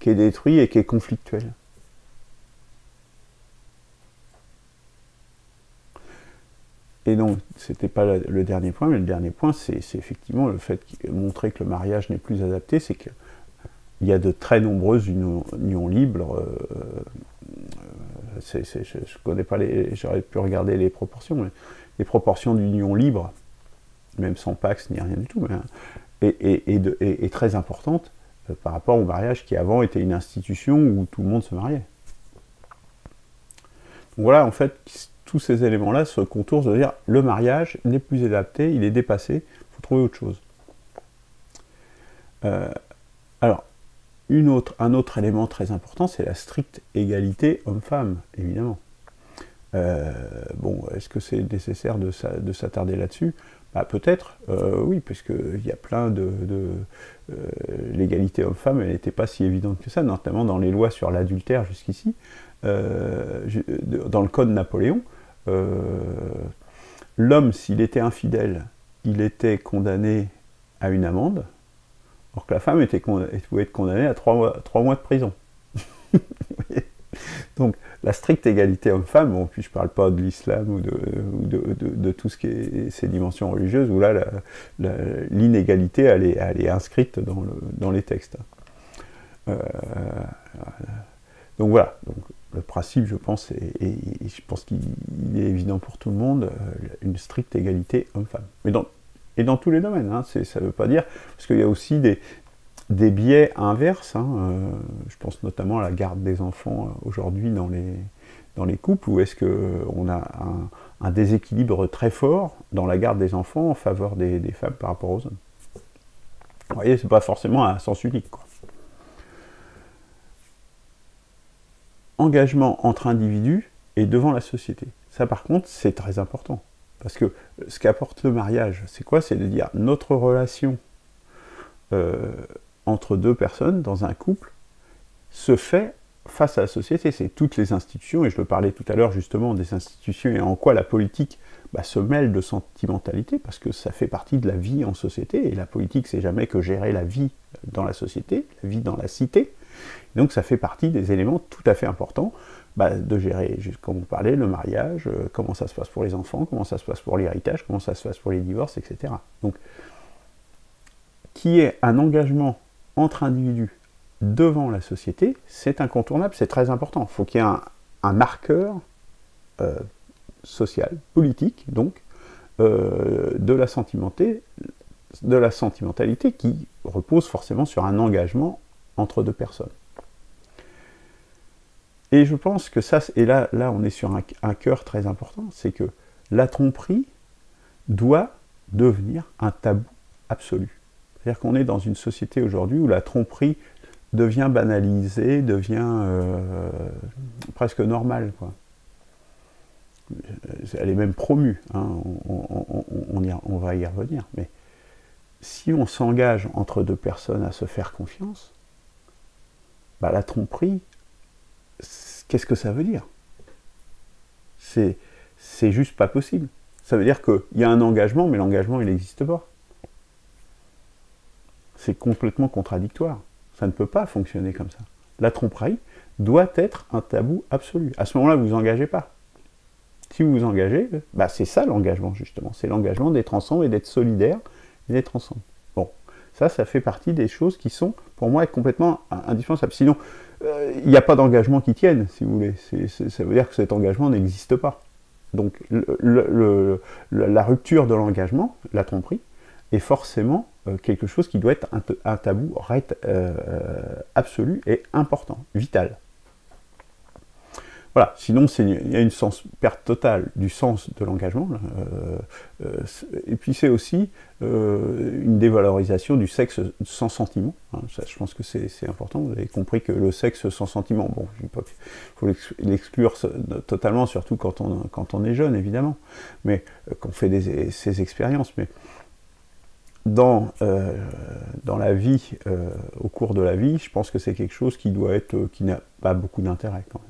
détruit et qui est conflictuel. Et donc, c'était pas le dernier point, mais le dernier point, c'est effectivement le fait de montrer que le mariage n'est plus adapté, c'est qu'il y a de très nombreuses unions libres. Je connais pas j'aurais pu regarder les proportions, mais les proportions d'unions libres, même sans Pax ni rien du tout, est très importante par rapport au mariage qui avant était une institution où tout le monde se mariait. Donc voilà, en fait, tous ces éléments-là se contournent de dire le mariage n'est plus adapté, il est dépassé, il faut trouver autre chose. Alors, un autre élément très important, c'est la stricte égalité homme-femme, évidemment. Bon, est-ce que c'est nécessaire de s'attarder là-dessus? Bah, peut-être, oui, parce qu'il y a plein l'égalité homme-femme, elle n'était pas si évidente que ça, notamment dans les lois sur l'adultère jusqu'ici, dans le code Napoléon. L'homme, s'il était infidèle, il était condamné à une amende, alors que la femme pouvait être condamnée à 3 mois de prison. Donc, la stricte égalité homme-femme, bon, puis je ne parle pas de l'islam ou de tout ce qui est ces dimensions religieuses, où là, l'inégalité, elle est inscrite dans les textes. Donc voilà, donc, le principe, je pense, je pense qu'il est évident pour tout le monde, une stricte égalité homme-femme. Et dans tous les domaines, hein, ça ne veut pas dire, parce qu'il y a aussi des biais inverses, hein, je pense notamment à la garde des enfants aujourd'hui dans les couples, où est-ce qu'on a un déséquilibre très fort dans la garde des enfants en faveur des femmes par rapport aux hommes. Vous voyez, c'est pas forcément un sens unique, quoi. Engagement entre individus et devant la société. Ça, par contre, c'est très important. Parce que ce qu'apporte le mariage, c'est quoi? C'est de dire notre relation entre deux personnes dans un couple se fait face à la société. C'est toutes les institutions, et je le parlais tout à l'heure justement des institutions et en quoi la politique se mêle de sentimentalité, parce que ça fait partie de la vie en société, et la politique, c'est jamais que gérer la vie dans la société, la vie dans la cité. Donc ça fait partie des éléments tout à fait importants de gérer, comme on parlait, le mariage, comment ça se passe pour les enfants, comment ça se passe pour l'héritage, comment ça se passe pour les divorces, etc. Donc, qu'il y ait un engagement entre individus devant la société, c'est incontournable, c'est très important. Il faut qu'il y ait un marqueur social, politique, donc, de la sentimentalité qui repose forcément sur un engagement entre deux personnes. Et je pense que ça, et là on est sur un cœur très important, c'est que la tromperie doit devenir un tabou absolu. C'est-à-dire qu'on est dans une société aujourd'hui où la tromperie devient banalisée, devient presque normale, quoi. Elle est même promue, hein, on va y revenir, mais si on s'engage entre deux personnes à se faire confiance, bah, la tromperie, qu'est-ce que ça veut dire? C'est juste pas possible. Ça veut dire qu'il y a un engagement, mais l'engagement, il n'existe pas. C'est complètement contradictoire. Ça ne peut pas fonctionner comme ça. La tromperie doit être un tabou absolu. À ce moment-là, vous ne vous engagez pas. Si vous vous engagez, bah c'est ça l'engagement, justement. C'est l'engagement d'être ensemble et d'être solidaire et d'être ensemble. Bon, ça fait partie des choses qui sont, pour moi, complètement indispensables. Sinon, il n'y a pas d'engagement qui tienne, si vous voulez. Ça veut dire que cet engagement n'existe pas. Donc, la rupture de l'engagement, la tromperie, est forcément quelque chose qui doit être un tabou absolu et important, vital. Voilà, sinon il y a une perte totale du sens de l'engagement, et puis c'est aussi une dévalorisation du sexe sans sentiment, hein, ça, je pense que c'est important, vous avez compris que le sexe sans sentiment, bon, il faut l'exclure totalement, surtout quand on est jeune, évidemment, mais qu'on fait ces expériences, mais dans la vie, au cours de la vie, je pense que c'est quelque chose qui n'a pas beaucoup d'intérêt quand même.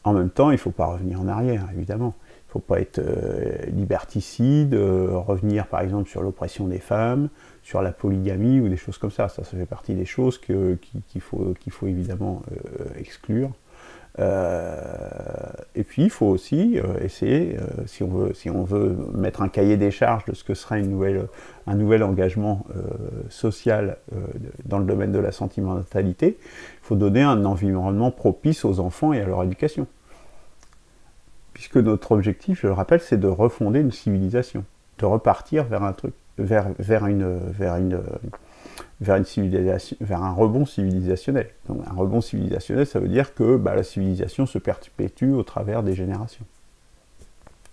En même temps, il ne faut pas revenir en arrière, évidemment. Il ne faut pas être liberticide, revenir par exemple sur l'oppression des femmes, sur la polygamie ou des choses comme ça. Ça fait partie des choses qu'il faut évidemment exclure. Et puis il faut aussi essayer, si on veut mettre un cahier des charges de ce que serait un nouvel engagement social dans le domaine de la sentimentalité, il faut donner un environnement propice aux enfants et à leur éducation. Puisque notre objectif, je le rappelle, c'est de refonder une civilisation, de repartir vers un truc, vers un rebond civilisationnel. Donc, un rebond civilisationnel, ça veut dire que la civilisation se perpétue au travers des générations.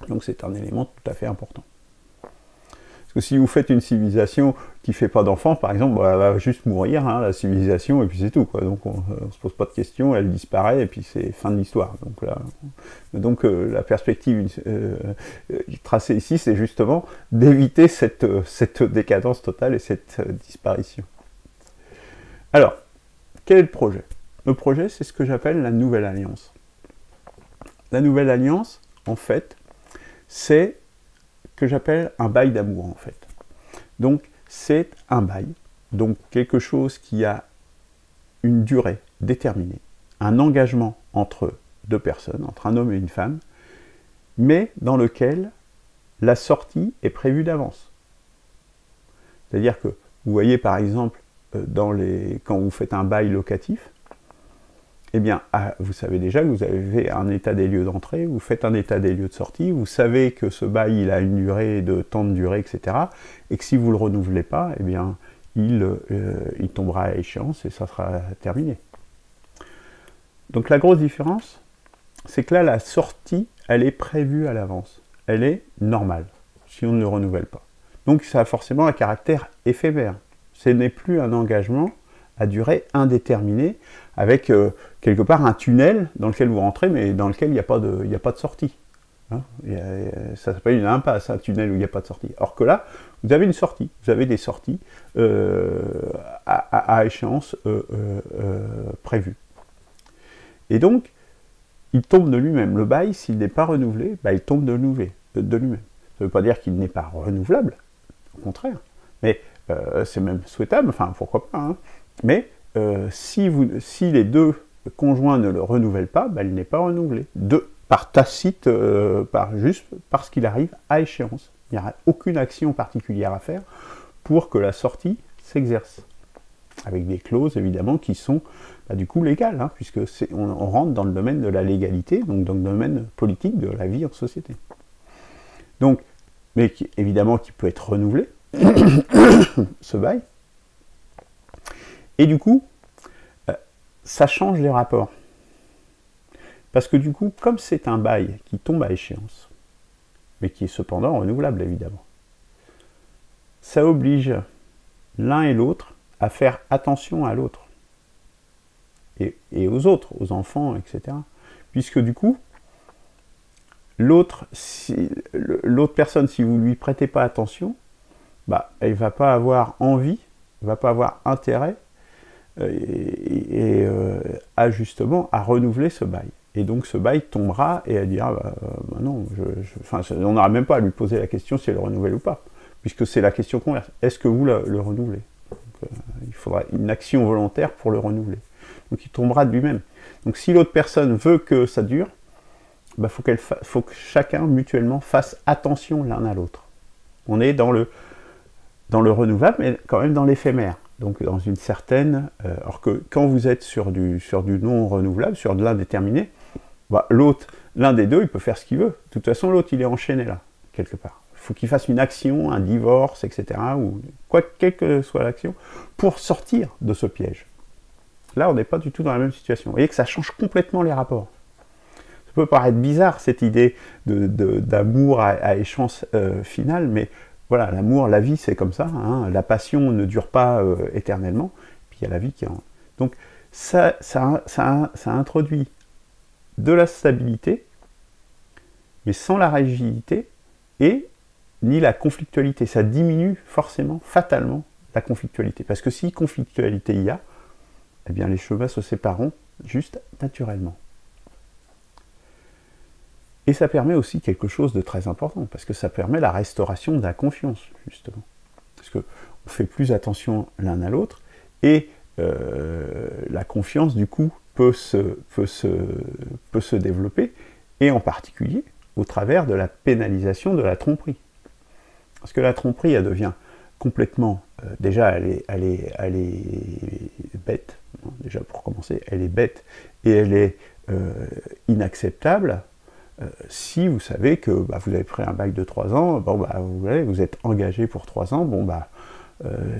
Donc c'est un élément tout à fait important. Parce que si vous faites une civilisation qui ne fait pas d'enfants, par exemple, elle va juste mourir, hein, la civilisation, et puis c'est tout, quoi. Donc on ne se pose pas de questions, elle disparaît, et puis c'est fin de l'histoire. Donc, la perspective tracée ici, c'est justement d'éviter cette décadence totale et cette disparition. Alors, quel est le projet? Le projet, c'est ce que j'appelle la Nouvelle Alliance. La Nouvelle Alliance, en fait, c'est que j'appelle un bail d'amour, en fait. Donc, c'est un bail, donc quelque chose qui a une durée déterminée, un engagement entre deux personnes, entre un homme et une femme, mais dans lequel la sortie est prévue d'avance. C'est-à-dire que, vous voyez par exemple, quand vous faites un bail locatif, eh bien, vous savez déjà que vous avez un état des lieux d'entrée, vous faites un état des lieux de sortie, vous savez que ce bail il a une durée de temps de durée, etc. Et que si vous ne le renouvelez pas, eh bien, il tombera à échéance et ça sera terminé. Donc la grosse différence, c'est que là, la sortie, elle est prévue à l'avance. Elle est normale, si on ne le renouvelle pas. Donc ça a forcément un caractère éphémère. Ce n'est plus un engagement à durée indéterminée, avec quelque part un tunnel dans lequel vous rentrez, mais dans lequel il n'y a pas de sortie. Hein, ça s'appelle une impasse, un tunnel où il n'y a pas de sortie. Or que là, vous avez une sortie, vous avez des sorties à échéance prévue. Et donc, il tombe de lui-même. Le bail, s'il n'est pas renouvelé, il tombe de lui-même. Ça ne veut pas dire qu'il n'est pas renouvelable, au contraire, mais c'est même souhaitable, enfin pourquoi pas, hein. Mais si les deux conjoints ne le renouvellent pas, il n'est pas renouvelé. Par tacite, juste parce qu'il arrive à échéance. Il n'y aura aucune action particulière à faire pour que la sortie s'exerce. Avec des clauses, évidemment, qui sont du coup légales, hein, puisque on rentre dans le domaine de la légalité, donc dans le domaine politique de la vie en société. Donc, mais évidemment qui peut être renouvelé, ce bail. Et du coup, ça change les rapports. Parce que du coup, comme c'est un bail qui tombe à échéance, mais qui est cependant renouvelable évidemment, ça oblige l'un et l'autre à faire attention à l'autre. Et aux autres, aux enfants, etc. Puisque du coup, l'autre personne, si vous ne lui prêtez pas attention, bah, elle ne va pas avoir envie, elle ne va pas avoir intérêt à justement à renouveler ce bail. Et donc ce bail tombera et elle dira bah non, on n'aura même pas à lui poser la question si elle le renouvelle ou pas, puisque c'est la question converse. Est-ce que vous le renouvelez? Donc, il faudra une action volontaire pour le renouveler. Donc il tombera de lui-même. Donc si l'autre personne veut que ça dure, bah, faut que chacun mutuellement fasse attention l'un à l'autre. On est dans le renouvelable, mais quand même dans l'éphémère. Donc dans une certaine... alors que quand vous êtes sur du non renouvelable, sur de l'indéterminé, bah, l'un des deux, il peut faire ce qu'il veut. De toute façon, l'autre, il est enchaîné là, quelque part. Il faut qu'il fasse une action, un divorce, etc., ou quelle que soit l'action, pour sortir de ce piège. Là, on n'est pas du tout dans la même situation. Vous voyez que ça change complètement les rapports. Ça peut paraître bizarre, cette idée d'amour à échéance finale, mais voilà, l'amour, la vie, c'est comme ça. Hein. La passion ne dure pas éternellement, puis il y a la vie qui en... Donc, ça introduit de la stabilité, mais sans la rigidité, et ni la conflictualité. Ça diminue forcément, fatalement, la conflictualité. Parce que si conflictualité il y a, eh bien les chemins se sépareront juste naturellement. Et ça permet aussi quelque chose de très important, parce que ça permet la restauration de la confiance, justement. Parce qu'on fait plus attention l'un à l'autre, et la confiance, du coup, peut se développer, et en particulier au travers de la pénalisation de la tromperie. Parce que la tromperie, elle devient complètement... déjà, elle est bête. Déjà, pour commencer, elle est bête et elle est inacceptable si vous savez que bah, vous avez pris un bail de 3 ans, bon, bah, vous êtes engagé pour 3 ans, bon, bah,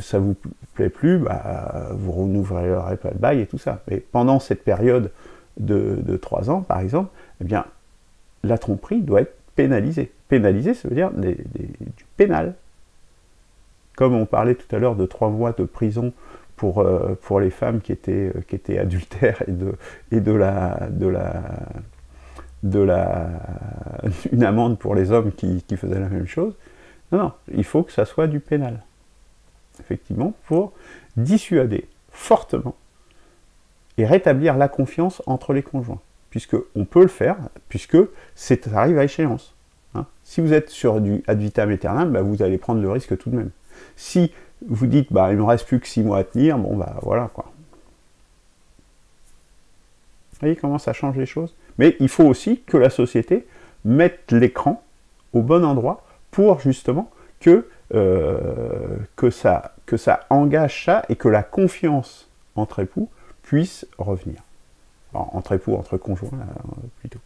ça vous plaît plus, bah, vous renouvelerez pas le bail et tout ça. Mais pendant cette période de 3 ans, par exemple, eh bien, la tromperie doit être pénalisée. Pénalisée, ça veut dire du pénal. Comme on parlait tout à l'heure de 3 mois de prison pour les femmes qui étaient adultères et une amende pour les hommes qui faisaient la même chose. Non, il faut que ça soit du pénal. Effectivement, pour dissuader fortement et rétablir la confiance entre les conjoints. Puisqu'on peut le faire, puisque ça arrive à échéance. Hein. Si vous êtes sur du ad vitam aeternam, bah, vous allez prendre le risque tout de même. Si vous dites, bah, il ne me reste plus que 6 mois à tenir, bon, bah, voilà, quoi. Vous voyez comment ça change les choses? Mais il faut aussi que la société mette l'écran au bon endroit pour, justement, que ça engage ça et que la confiance entre époux puisse revenir. Alors, entre époux, entre conjoints, là, plutôt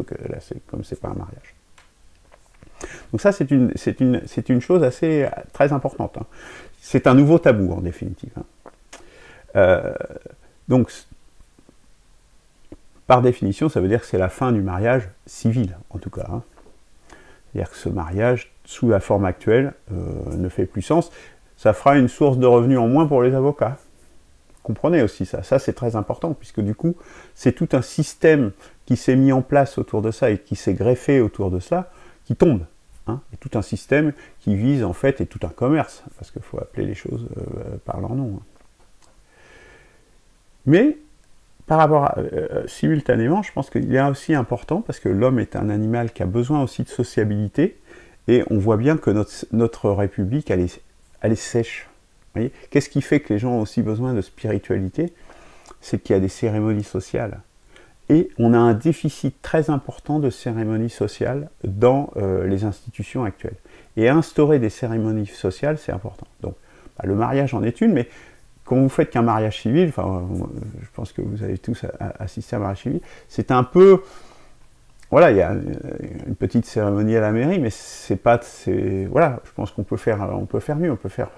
que là, comme c'est pas un mariage. Donc ça, c'est une chose assez très importante. Hein. C'est un nouveau tabou, en définitive. Hein. Donc, par définition, ça veut dire que c'est la fin du mariage civil, en tout cas. Hein. C'est-à-dire que ce mariage, sous la forme actuelle, ne fait plus sens. Ça fera une source de revenus en moins pour les avocats. Comprenez aussi ça. Ça, c'est très important, puisque du coup, c'est tout un système qui s'est mis en place autour de ça et qui s'est greffé autour de cela, qui tombe. Hein, et tout un système qui vise, en fait, et tout un commerce, parce qu'il faut appeler les choses par leur nom. Hein. Mais, par rapport à, simultanément, je pense qu'il est aussi important, parce que l'homme est un animal qui a besoin aussi de sociabilité, et on voit bien que notre République, elle est sèche. Qu'est-ce qui fait que les gens ont aussi besoin de spiritualité? C'est qu'il y a des cérémonies sociales. Et on a un déficit très important de cérémonies sociales dans les institutions actuelles. Et instaurer des cérémonies sociales, c'est important. Donc, bah, le mariage en est une, mais quand vous faites qu'un mariage civil, enfin, je pense que vous avez tous assisté à un mariage civil, c'est un peu... Voilà, il y a une petite cérémonie à la mairie, mais c'est pas... Voilà, je pense qu'on peut faire mieux, on peut faire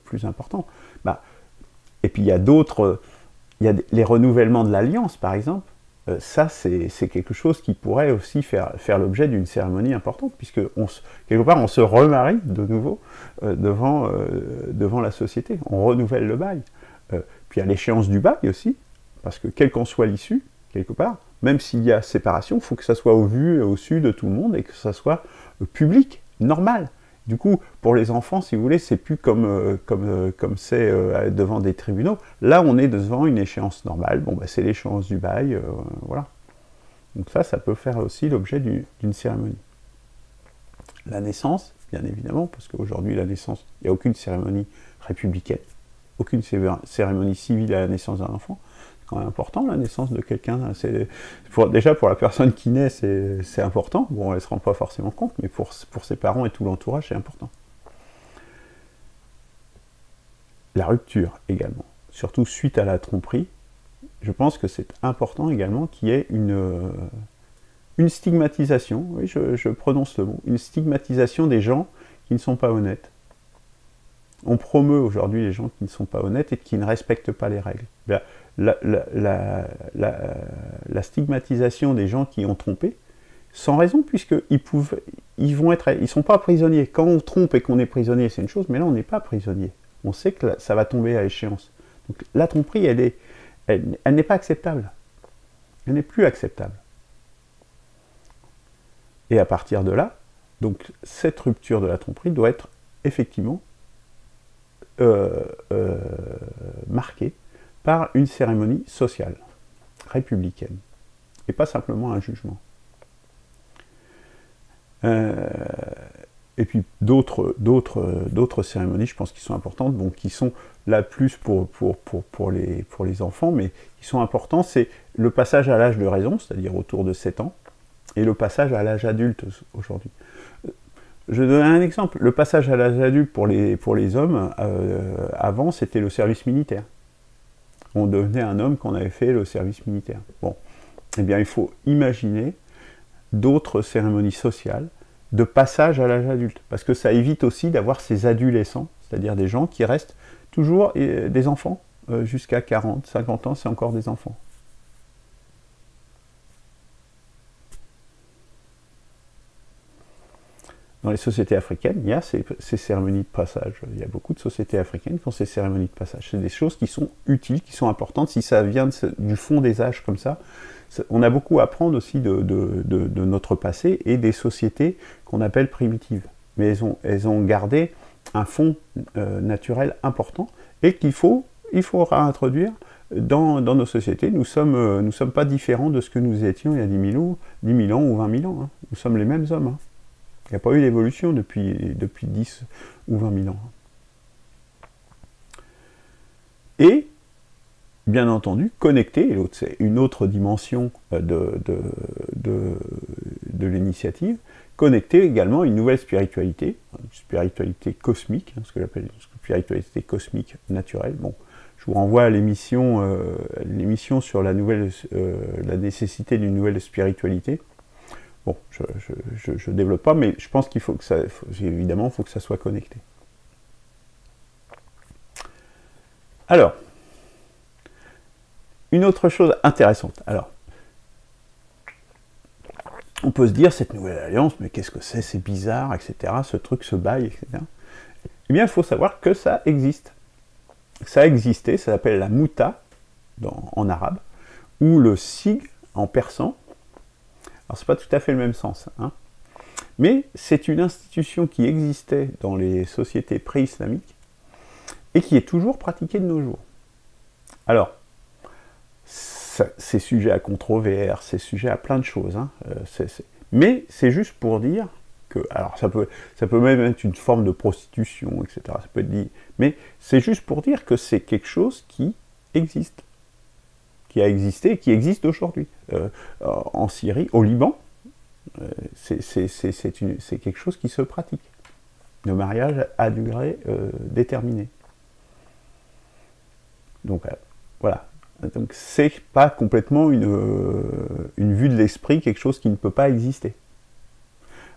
plus important. Bah, et puis il y a d'autres... Il y a les renouvellements de l'alliance, par exemple. ça c'est quelque chose qui pourrait aussi faire l'objet d'une cérémonie importante, puisque quelque part on se remarie de nouveau devant la société, on renouvelle le bail. Puis à l'échéance du bail aussi, parce que quelle qu'en soit l'issue, quelque part, même s'il y a séparation, il faut que ça soit au vu et au su de tout le monde et que ça soit public, normal. Du coup, pour les enfants, si vous voulez, c'est plus comme c'est devant des tribunaux. Là, on est devant une échéance normale. Bon, bah, c'est l'échéance du bail, voilà. Donc ça peut faire aussi l'objet d'une cérémonie. La naissance, bien évidemment, parce qu'aujourd'hui, la naissance, il n'y a aucune cérémonie républicaine, aucune cérémonie civile à la naissance d'un enfant. C'est quand même important, la naissance de quelqu'un. Déjà, pour la personne qui naît, c'est important. Bon, elle ne se rend pas forcément compte, mais pour ses parents et tout l'entourage, c'est important. La rupture, également. Surtout suite à la tromperie, je pense que c'est important également qu'il y ait une stigmatisation, oui, je prononce le mot, une stigmatisation des gens qui ne sont pas honnêtes. On promeut aujourd'hui les gens qui ne sont pas honnêtes et qui ne respectent pas les règles. La stigmatisation des gens qui ont trompé, sans raison, puisqu'ils ne sont pas prisonniers. Quand on trompe et qu'on est prisonnier, c'est une chose, mais là on n'est pas prisonnier. On sait que ça va tomber à échéance. Donc la tromperie, elle n'est pas acceptable. Elle n'est plus acceptable. Et à partir de là, donc cette rupture de la tromperie doit être effectivement marquée par une cérémonie sociale, républicaine, et pas simplement un jugement. Et puis d'autres cérémonies, je pense, qui sont importantes, bon, qui sont là plus pour les enfants, mais qui sont importants, c'est le passage à l'âge de raison, c'est-à-dire autour de 7 ans, et le passage à l'âge adulte aujourd'hui. Je donne un exemple. Le passage à l'âge adulte pour les hommes, avant, c'était le service militaire. On devenait un homme quand on avait fait le service militaire. Bon, eh bien, il faut imaginer d'autres cérémonies sociales de passage à l'âge adulte, parce que ça évite aussi d'avoir ces adolescents, c'est-à-dire des gens qui restent toujours des enfants, jusqu'à 40, 50 ans, c'est encore des enfants. Dans les sociétés africaines, il y a ces cérémonies de passage. Il y a beaucoup de sociétés africaines qui ont ces cérémonies de passage. C'est des choses qui sont utiles, qui sont importantes. Si ça vient du fond des âges comme ça, on a beaucoup à apprendre aussi de notre passé et des sociétés qu'on appelle primitives. Mais elles ont gardé un fond naturel important et qu'il faudra introduire dans nos sociétés. Nous sommes pas différents de ce que nous étions il y a 10 000 ans ou 20 000 ans. Hein. Nous sommes les mêmes hommes. Hein. Il n'y a pas eu d'évolution depuis 10 ou 20 000 ans. Et, bien entendu, connecter, et l'autre, c'est une autre dimension de l'initiative, connecter également une nouvelle spiritualité cosmique, ce que j'appelle une spiritualité cosmique naturelle. Bon, je vous renvoie à l'émission sur la nécessité d'une nouvelle spiritualité. Bon, je ne développe pas, mais je pense qu'il faut que ça, évidemment, il faut que ça soit connecté. Alors, une autre chose intéressante. Alors, on peut se dire, cette nouvelle alliance, mais qu'est-ce que c'est bizarre, etc., ce truc, ce bail, etc. Eh bien, il faut savoir que ça existe. Ça a existé, ça s'appelle la mouta, en arabe, ou le sig en persan. Alors, c'est pas tout à fait le même sens, hein. Mais c'est une institution qui existait dans les sociétés pré-islamiques et qui est toujours pratiquée de nos jours. Alors, c'est sujet à controverse, c'est sujet à plein de choses, hein. Mais c'est juste pour dire que, alors ça peut même être une forme de prostitution, etc. Ça peut être dit, mais c'est juste pour dire que c'est quelque chose qui existe. Qui a existé et qui existe aujourd'hui. En Syrie, au Liban, c'est quelque chose qui se pratique. Le mariage à durée déterminée. Donc voilà. Donc c'est pas complètement une vue de l'esprit, quelque chose qui ne peut pas exister.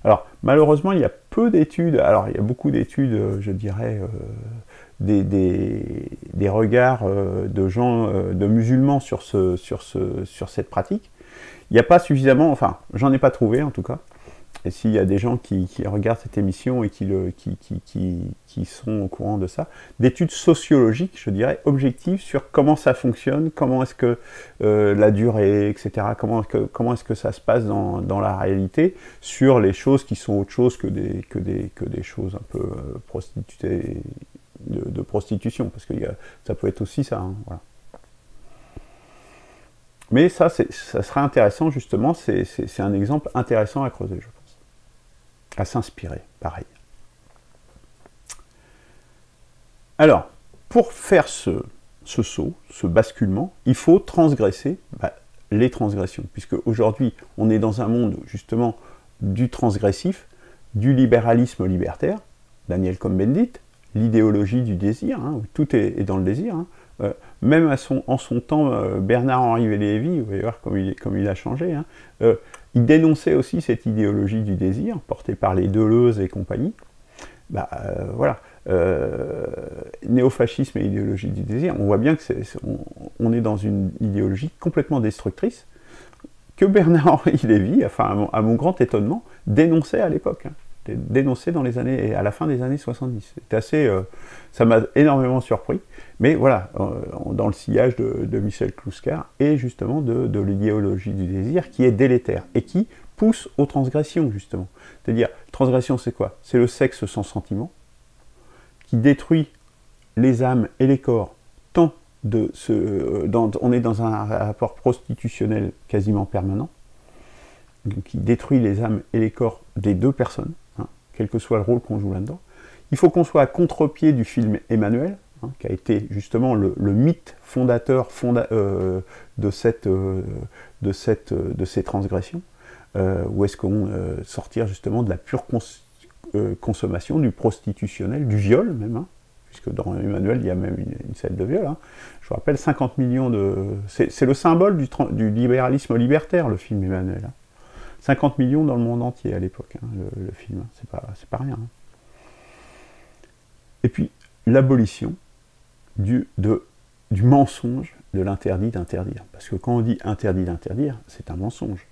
Alors malheureusement, il y a peu d'études. Alors il y a beaucoup d'études, je dirais. Des regards de gens, de musulmans sur cette pratique, Il n'y a pas suffisamment, enfin, j'en ai pas trouvé en tout cas, et s'il y a des gens qui regardent cette émission et qui sont au courant de ça, d'études sociologiques, je dirais, objectives sur comment ça fonctionne, comment est-ce que la durée, etc., comment est-ce que ça se passe dans la réalité, sur les choses qui sont autre chose que des choses un peu prostituées, de prostitution, parce que ça peut être aussi ça, hein, voilà. Mais ça sera intéressant, justement, c'est un exemple intéressant à creuser, je pense. À s'inspirer, pareil. Alors, pour faire ce saut, ce basculement, il faut transgresser les transgressions, puisque aujourd'hui, on est dans un monde, justement, du transgressif, du libéralisme libertaire, Daniel Cohn-Bendit, l'idéologie du désir, hein, où tout est dans le désir, hein. Même en son temps, Bernard-Henri Lévy, vous allez voir comme il a changé, hein, il dénonçait aussi cette idéologie du désir, portée par les Deleuze et compagnie. Voilà, néofascisme et idéologie du désir, on voit bien que on est dans une idéologie complètement destructrice, que Bernard-Henri Lévy, enfin à mon grand étonnement, dénonçait à l'époque, hein. Dénoncé à la fin des années 70. C'était assez, ça m'a énormément surpris, mais voilà, dans le sillage de Michel Kluskar, et justement de l'idéologie du désir qui est délétère, et qui pousse aux transgressions, justement. C'est-à-dire, transgression c'est quoi? C'est le sexe sans sentiment, qui détruit les âmes et les corps, tant on est dans un rapport prostitutionnel quasiment permanent, qui détruit les âmes et les corps des deux personnes, hein, quel que soit le rôle qu'on joue là-dedans. Il faut qu'on soit à contre-pied du film Emmanuel, hein, qui a été justement le mythe fondateur de ces transgressions, où est-ce qu'on sortir justement de la pure consommation, du prostitutionnel, du viol même, hein, puisque dans Emmanuel il y a même une scène de viol, hein. Je vous rappelle, 50 millions de... C'est le symbole du libéralisme libertaire, le film Emmanuel, hein. 50 millions dans le monde entier à l'époque, hein, le film, c'est pas rien. Hein. Et puis, l'abolition du mensonge de l'interdit d'interdire. Parce que quand on dit interdit d'interdire, c'est un mensonge.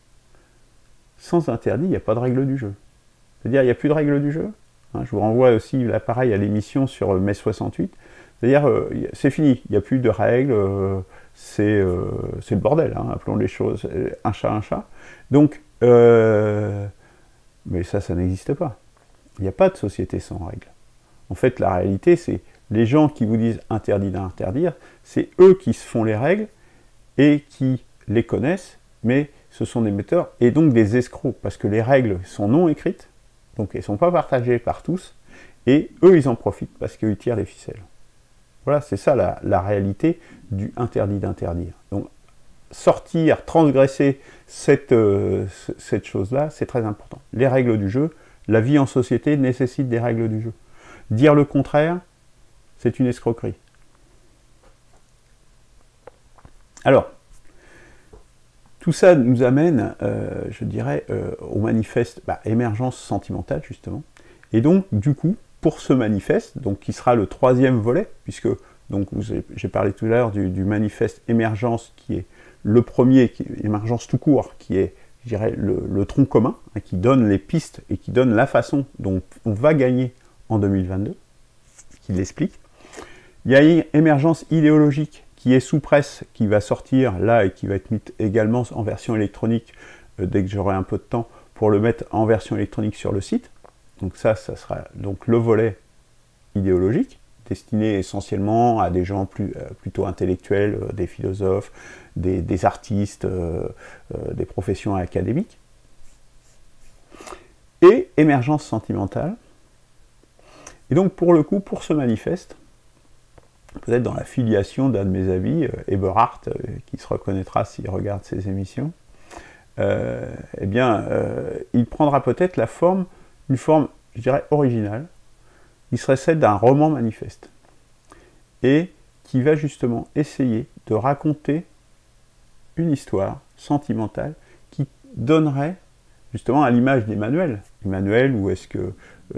Sans interdit, il n'y a pas de règle du jeu. C'est-à-dire, il n'y a plus de règle du jeu. Hein, je vous renvoie aussi, là, pareil, à l'émission sur mai 68. C'est-à-dire, c'est fini, il n'y a plus de règles, c'est le bordel, hein, appelons les choses un chat un chat. Donc, mais ça n'existe pas. Il n'y a pas de société sans règles. En fait, la réalité, c'est les gens qui vous disent interdit d'interdire, c'est eux qui se font les règles et qui les connaissent, mais ce sont des metteurs et donc des escrocs, parce que les règles sont non écrites, donc elles ne sont pas partagées par tous, et eux, ils en profitent parce qu'ils tirent les ficelles. Voilà, c'est ça la réalité du interdit d'interdire. Donc, sortir, transgresser cette chose-là, c'est très important. Les règles du jeu, la vie en société nécessite des règles du jeu. Dire le contraire, c'est une escroquerie. Alors, tout ça nous amène, je dirais, au manifeste émergence sentimentale, justement. Et donc, du coup, pour ce manifeste, donc, qui sera le 3e volet, puisque j'ai parlé tout à l'heure du manifeste émergence, qui est le premier, émergence tout court, qui est, je dirais, le tronc commun, hein, qui donne les pistes et qui donne la façon dont on va gagner en 2022, qui l'explique. Il y a une émergence idéologique qui est sous presse, qui va sortir là et qui va être mise également en version électronique dès que j'aurai un peu de temps pour le mettre en version électronique sur le site. Donc ça sera donc le volet idéologique, destiné essentiellement à des gens plutôt intellectuels, des philosophes, des artistes, des professions académiques. Et émergence sentimentale. Et donc pour le coup, pour ce manifeste, peut-être dans la filiation d'un de mes amis, Eberhard, qui se reconnaîtra s'il regarde ces émissions, il prendra peut-être une forme, je dirais, originale, qui serait celle d'un roman manifeste, et qui va justement essayer de raconter une histoire sentimentale qui donnerait, justement à l'image d'Emmanuel, où est-ce que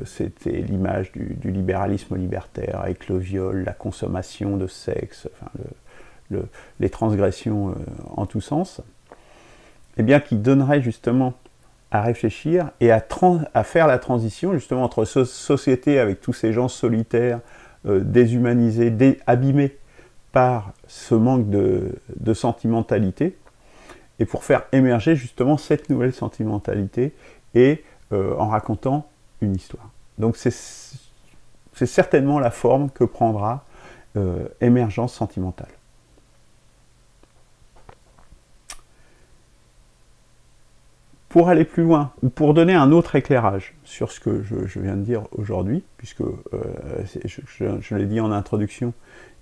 c'était l'image du libéralisme libertaire, avec le viol, la consommation de sexe, enfin les transgressions en tous sens, eh bien, qui donnerait justement à réfléchir et à faire la transition justement entre société avec tous ces gens solitaires, déshumanisés, abîmés par ce manque de sentimentalité, et pour faire émerger justement cette nouvelle sentimentalité et en racontant une histoire. Donc c'est certainement la forme que prendra émergence sentimentale. Pour aller plus loin, ou pour donner un autre éclairage sur ce que je viens de dire aujourd'hui, puisque je l'ai dit en introduction,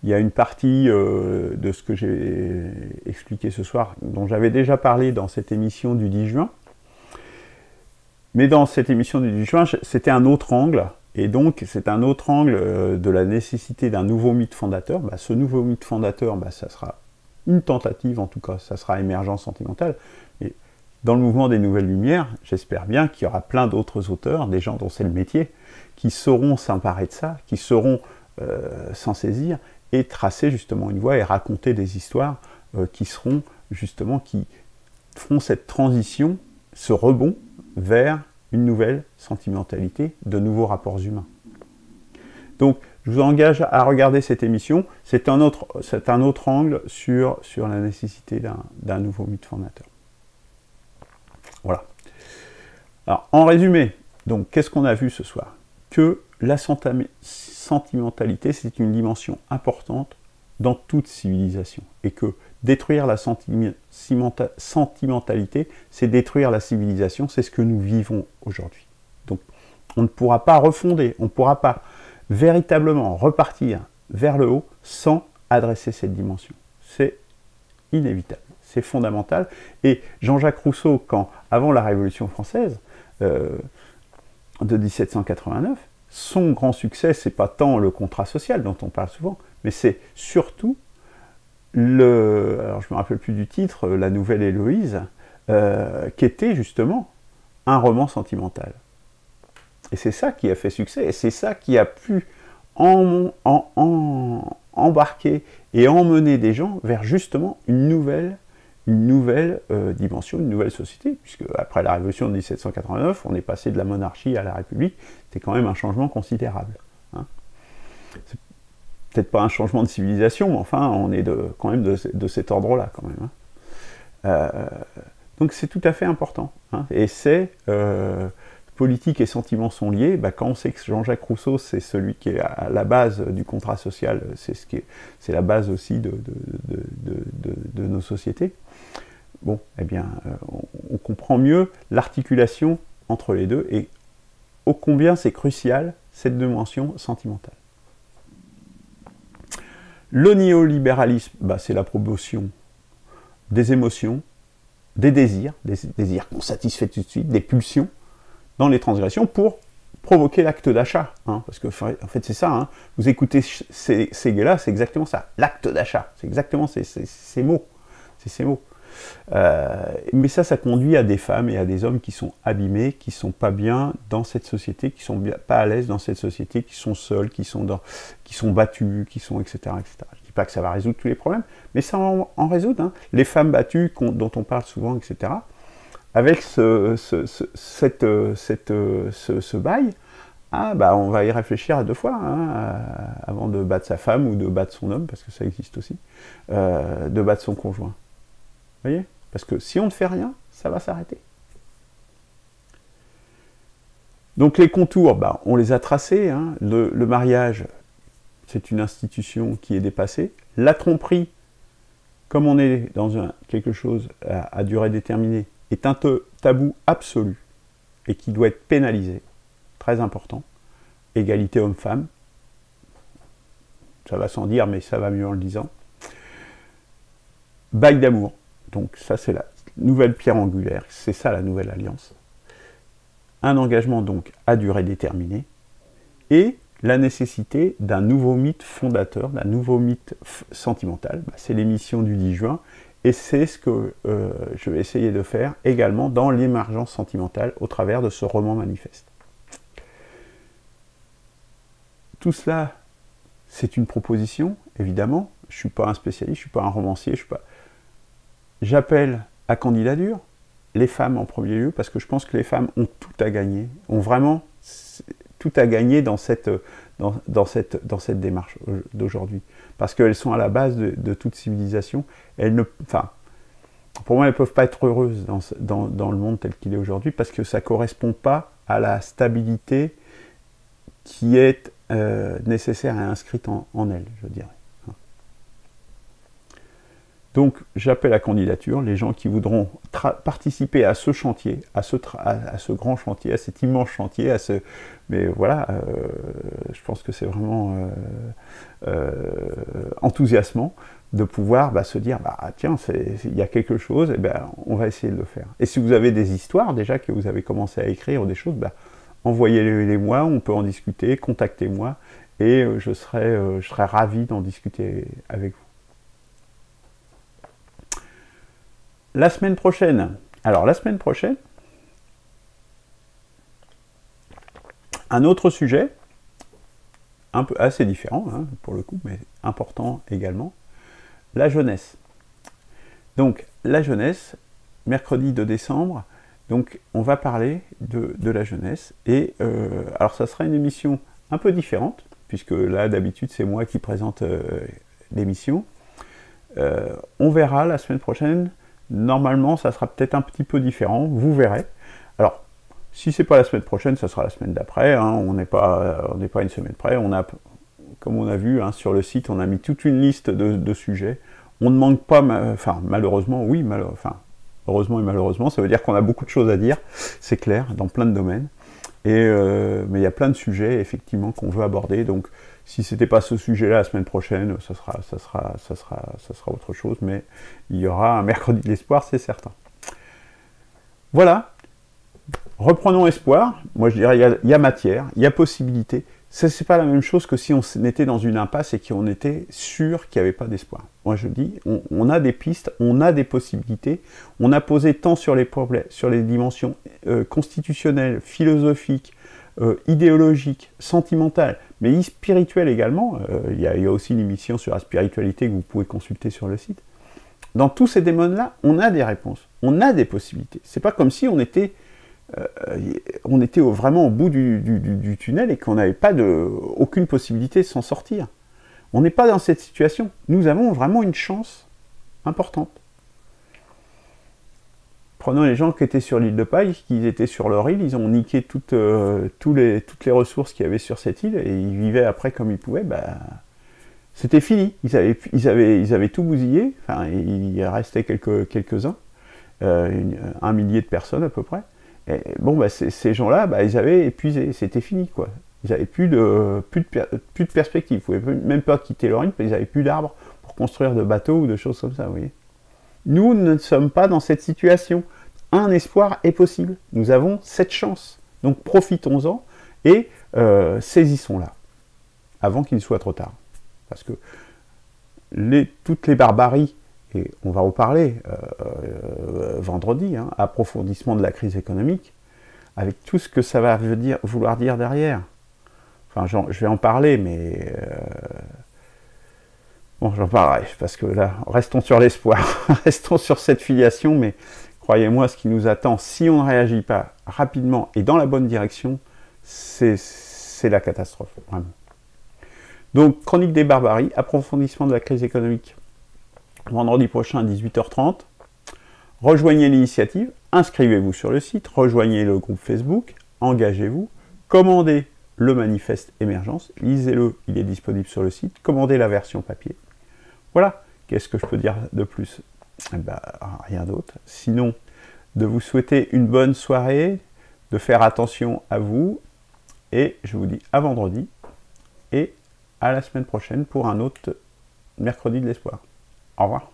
il y a une partie de ce que j'ai expliqué ce soir, dont j'avais déjà parlé dans cette émission du 10 juin. Mais dans cette émission du 10 juin, c'était un autre angle, et donc c'est un autre angle de la nécessité d'un nouveau mythe fondateur. Bah, ce nouveau mythe fondateur, bah, ça sera une tentative, en tout cas, ça sera émergence sentimentale. Et dans le mouvement des Nouvelles Lumières, j'espère bien qu'il y aura plein d'autres auteurs, des gens dont c'est le métier, qui sauront s'emparer de ça, qui sauront s'en saisir, et tracer justement une voie et raconter des histoires qui seront justement, qui feront cette transition, ce rebond vers une nouvelle sentimentalité, de nouveaux rapports humains. Donc, je vous engage à regarder cette émission. C'est un autre angle sur la nécessité d'un nouveau mythe fondateur. Voilà. Alors, en résumé, donc, qu'est-ce qu'on a vu ce soir? Que la sentimentalité, c'est une dimension importante dans toute civilisation. Et que détruire la sentimentalité, c'est détruire la civilisation, c'est ce que nous vivons aujourd'hui. Donc, on ne pourra pas refonder, on ne pourra pas véritablement repartir vers le haut sans adresser cette dimension. C'est inévitable, c'est fondamental. Et Jean-Jacques Rousseau, avant la Révolution française, de 1789, son grand succès, c'est pas tant le contrat social dont on parle souvent, mais c'est surtout alors je me rappelle plus du titre, La Nouvelle Héloïse, qui était justement un roman sentimental. Et c'est ça qui a fait succès, et c'est ça qui a pu embarquer et emmener des gens vers justement une nouvelle dimension, une nouvelle société, puisque après la Révolution de 1789, on est passé de la monarchie à la République, c'était quand même un changement considérable. Hein. C'est peut-être pas un changement de civilisation, mais enfin, on est quand même de cet ordre-là, quand même. Hein. Donc c'est tout à fait important. Hein. Et c'est... politique et sentiments sont liés, bah, quand on sait que Jean-Jacques Rousseau, c'est celui qui est à la base du contrat social, c'est la base aussi de nos sociétés, bon, eh bien, on comprend mieux l'articulation entre les deux, et ô combien c'est crucial, cette dimension sentimentale. Le néolibéralisme, bah, c'est la promotion des émotions, des désirs qu'on satisfait tout de suite, des pulsions, dans les transgressions pour provoquer l'acte d'achat. Hein, parce que, en fait, c'est ça. Hein, vous écoutez ces gars-là, c'est exactement ça. L'acte d'achat. C'est exactement ces mots. C'est ces mots. Mais ça conduit à des femmes et à des hommes qui sont abîmés, qui ne sont pas bien dans cette société, qui ne sont pas à l'aise dans cette société, qui sont seuls, qui sont battus, qui sont, etc., etc. Je ne dis pas que ça va résoudre tous les problèmes, mais ça en résoudre. Hein. Les femmes battues dont on parle souvent, etc., avec ce bail, ah, bah, on va y réfléchir à deux fois, hein, avant de battre sa femme ou de battre son homme, parce que ça existe aussi, de battre son conjoint. Vous voyez? Parce que si on ne fait rien, ça va s'arrêter. Donc les contours, bah, on les a tracés. Hein. Le mariage, c'est une institution qui est dépassée. La tromperie, comme on est dans quelque chose à durée déterminée, est un tabou absolu et qui doit être pénalisé. Très important. Égalité homme-femme. Ça va sans dire, mais ça va mieux en le disant. Bail d'amour. Donc ça, c'est la nouvelle pierre angulaire. C'est ça, la nouvelle alliance. Un engagement, donc, à durée déterminée. Et la nécessité d'un nouveau mythe fondateur, d'un nouveau mythe sentimental. Bah, c'est l'émission du 10 juin. Et c'est ce que je vais essayer de faire également dans l'émergence sentimentale au travers de ce roman manifeste. Tout cela, c'est une proposition, évidemment. Je ne suis pas un spécialiste, je ne suis pas un romancier, J'appelle à candidature. les femmes en premier lieu, parce que je pense que les femmes ont tout à gagner, ont vraiment tout à gagner dans cette démarche d'aujourd'hui. Parce qu'elles sont à la base de toute civilisation. Pour moi, elles ne peuvent pas être heureuses dans le monde tel qu'il est aujourd'hui, parce que ça ne correspond pas à la stabilité qui est nécessaire et inscrite en elles, je dirais. Donc, j'appelle à candidature les gens qui voudront participer à ce chantier, à ce grand chantier, à cet immense chantier, mais voilà, je pense que c'est vraiment enthousiasmant de pouvoir se dire, tiens, il y a quelque chose, et on va essayer de le faire. Et si vous avez des histoires déjà que vous avez commencé à écrire, ou des choses, envoyez-les moi, on peut en discuter, contactez-moi, et je serai ravi d'en discuter avec vous. La semaine prochaine, un autre sujet, un peu assez différent pour le coup, mais important également, la jeunesse. Donc la jeunesse, mercredi 2 décembre, donc on va parler de la jeunesse, et alors ça sera une émission un peu différente, puisque là d'habitude c'est moi qui présente l'émission. On verra la semaine prochaine. Normalement, ça sera peut-être un petit peu différent, vous verrez. Alors, si c'est pas la semaine prochaine, ça sera la semaine d'après, on n'est pas une semaine près. Comme on a vu sur le site, on a mis toute une liste de sujets. On ne manque pas, malheureusement, oui, heureusement et malheureusement, ça veut dire qu'on a beaucoup de choses à dire, c'est clair, dans plein de domaines. Mais il y a plein de sujets, effectivement, qu'on veut aborder, donc si ce n'était pas ce sujet-là la semaine prochaine, ça sera autre chose, mais il y aura un mercredi de l'espoir, c'est certain. Voilà, reprenons espoir. Moi je dirais il y a matière, il y a possibilité. Ce n'est pas la même chose que si on était dans une impasse et qu'on était sûr qu'il n'y avait pas d'espoir. Moi je dis, on a des pistes, on a des possibilités, on a posé tant sur les problèmes, sur les dimensions constitutionnelles, philosophiques, idéologiques, sentimentales, mais spirituelles également. Il y a aussi une émission sur la spiritualité que vous pouvez consulter sur le site. Dans tous ces domaines-là, on a des réponses, on a des possibilités. C'est pas comme si on était vraiment au bout du tunnel et qu'on n'avait pas aucune possibilité de s'en sortir. On n'est pas dans cette situation. Nous avons vraiment une chance importante. Prenons les gens qui étaient sur l'île de Paille, qui étaient sur leur île, ils ont niqué toutes les ressources qu'il y avait sur cette île et ils vivaient après comme ils pouvaient. C'était fini. Ils avaient tout bousillé. Enfin, il restait quelques-uns, 1 millier de personnes à peu près. Et ces gens-là, ils avaient épuisé. C'était fini, quoi. Ils n'avaient plus de perspective. Ils ne pouvaient même pas quitter leur île, parce qu'ils n'avaient plus d'arbres pour construire de bateaux ou de choses comme ça, vous voyez. Nous ne sommes pas dans cette situation. Un espoir est possible. Nous avons cette chance. Donc profitons-en et saisissons-la avant qu'il ne soit trop tard. Parce que toutes les barbaries, et on va en parler vendredi, approfondissement de la crise économique, avec tout ce que ça va vouloir dire derrière. Enfin, je vais en parler, mais bon, j'en parlerai, parce que là, restons sur l'espoir, restons sur cette filiation, mais croyez-moi, ce qui nous attend, si on ne réagit pas rapidement et dans la bonne direction, c'est la catastrophe, vraiment. Donc, chronique des barbaries, approfondissement de la crise économique, vendredi prochain à 18h30. Rejoignez l'initiative, inscrivez-vous sur le site, rejoignez le groupe Facebook, engagez-vous, commandez le manifeste émergence, lisez-le, il est disponible sur le site, commandez la version papier. Voilà, qu'est-ce que je peux dire de plus? Rien d'autre. Sinon, de vous souhaiter une bonne soirée, de faire attention à vous, et je vous dis à vendredi, et à la semaine prochaine pour un autre mercredi de l'espoir. Au revoir.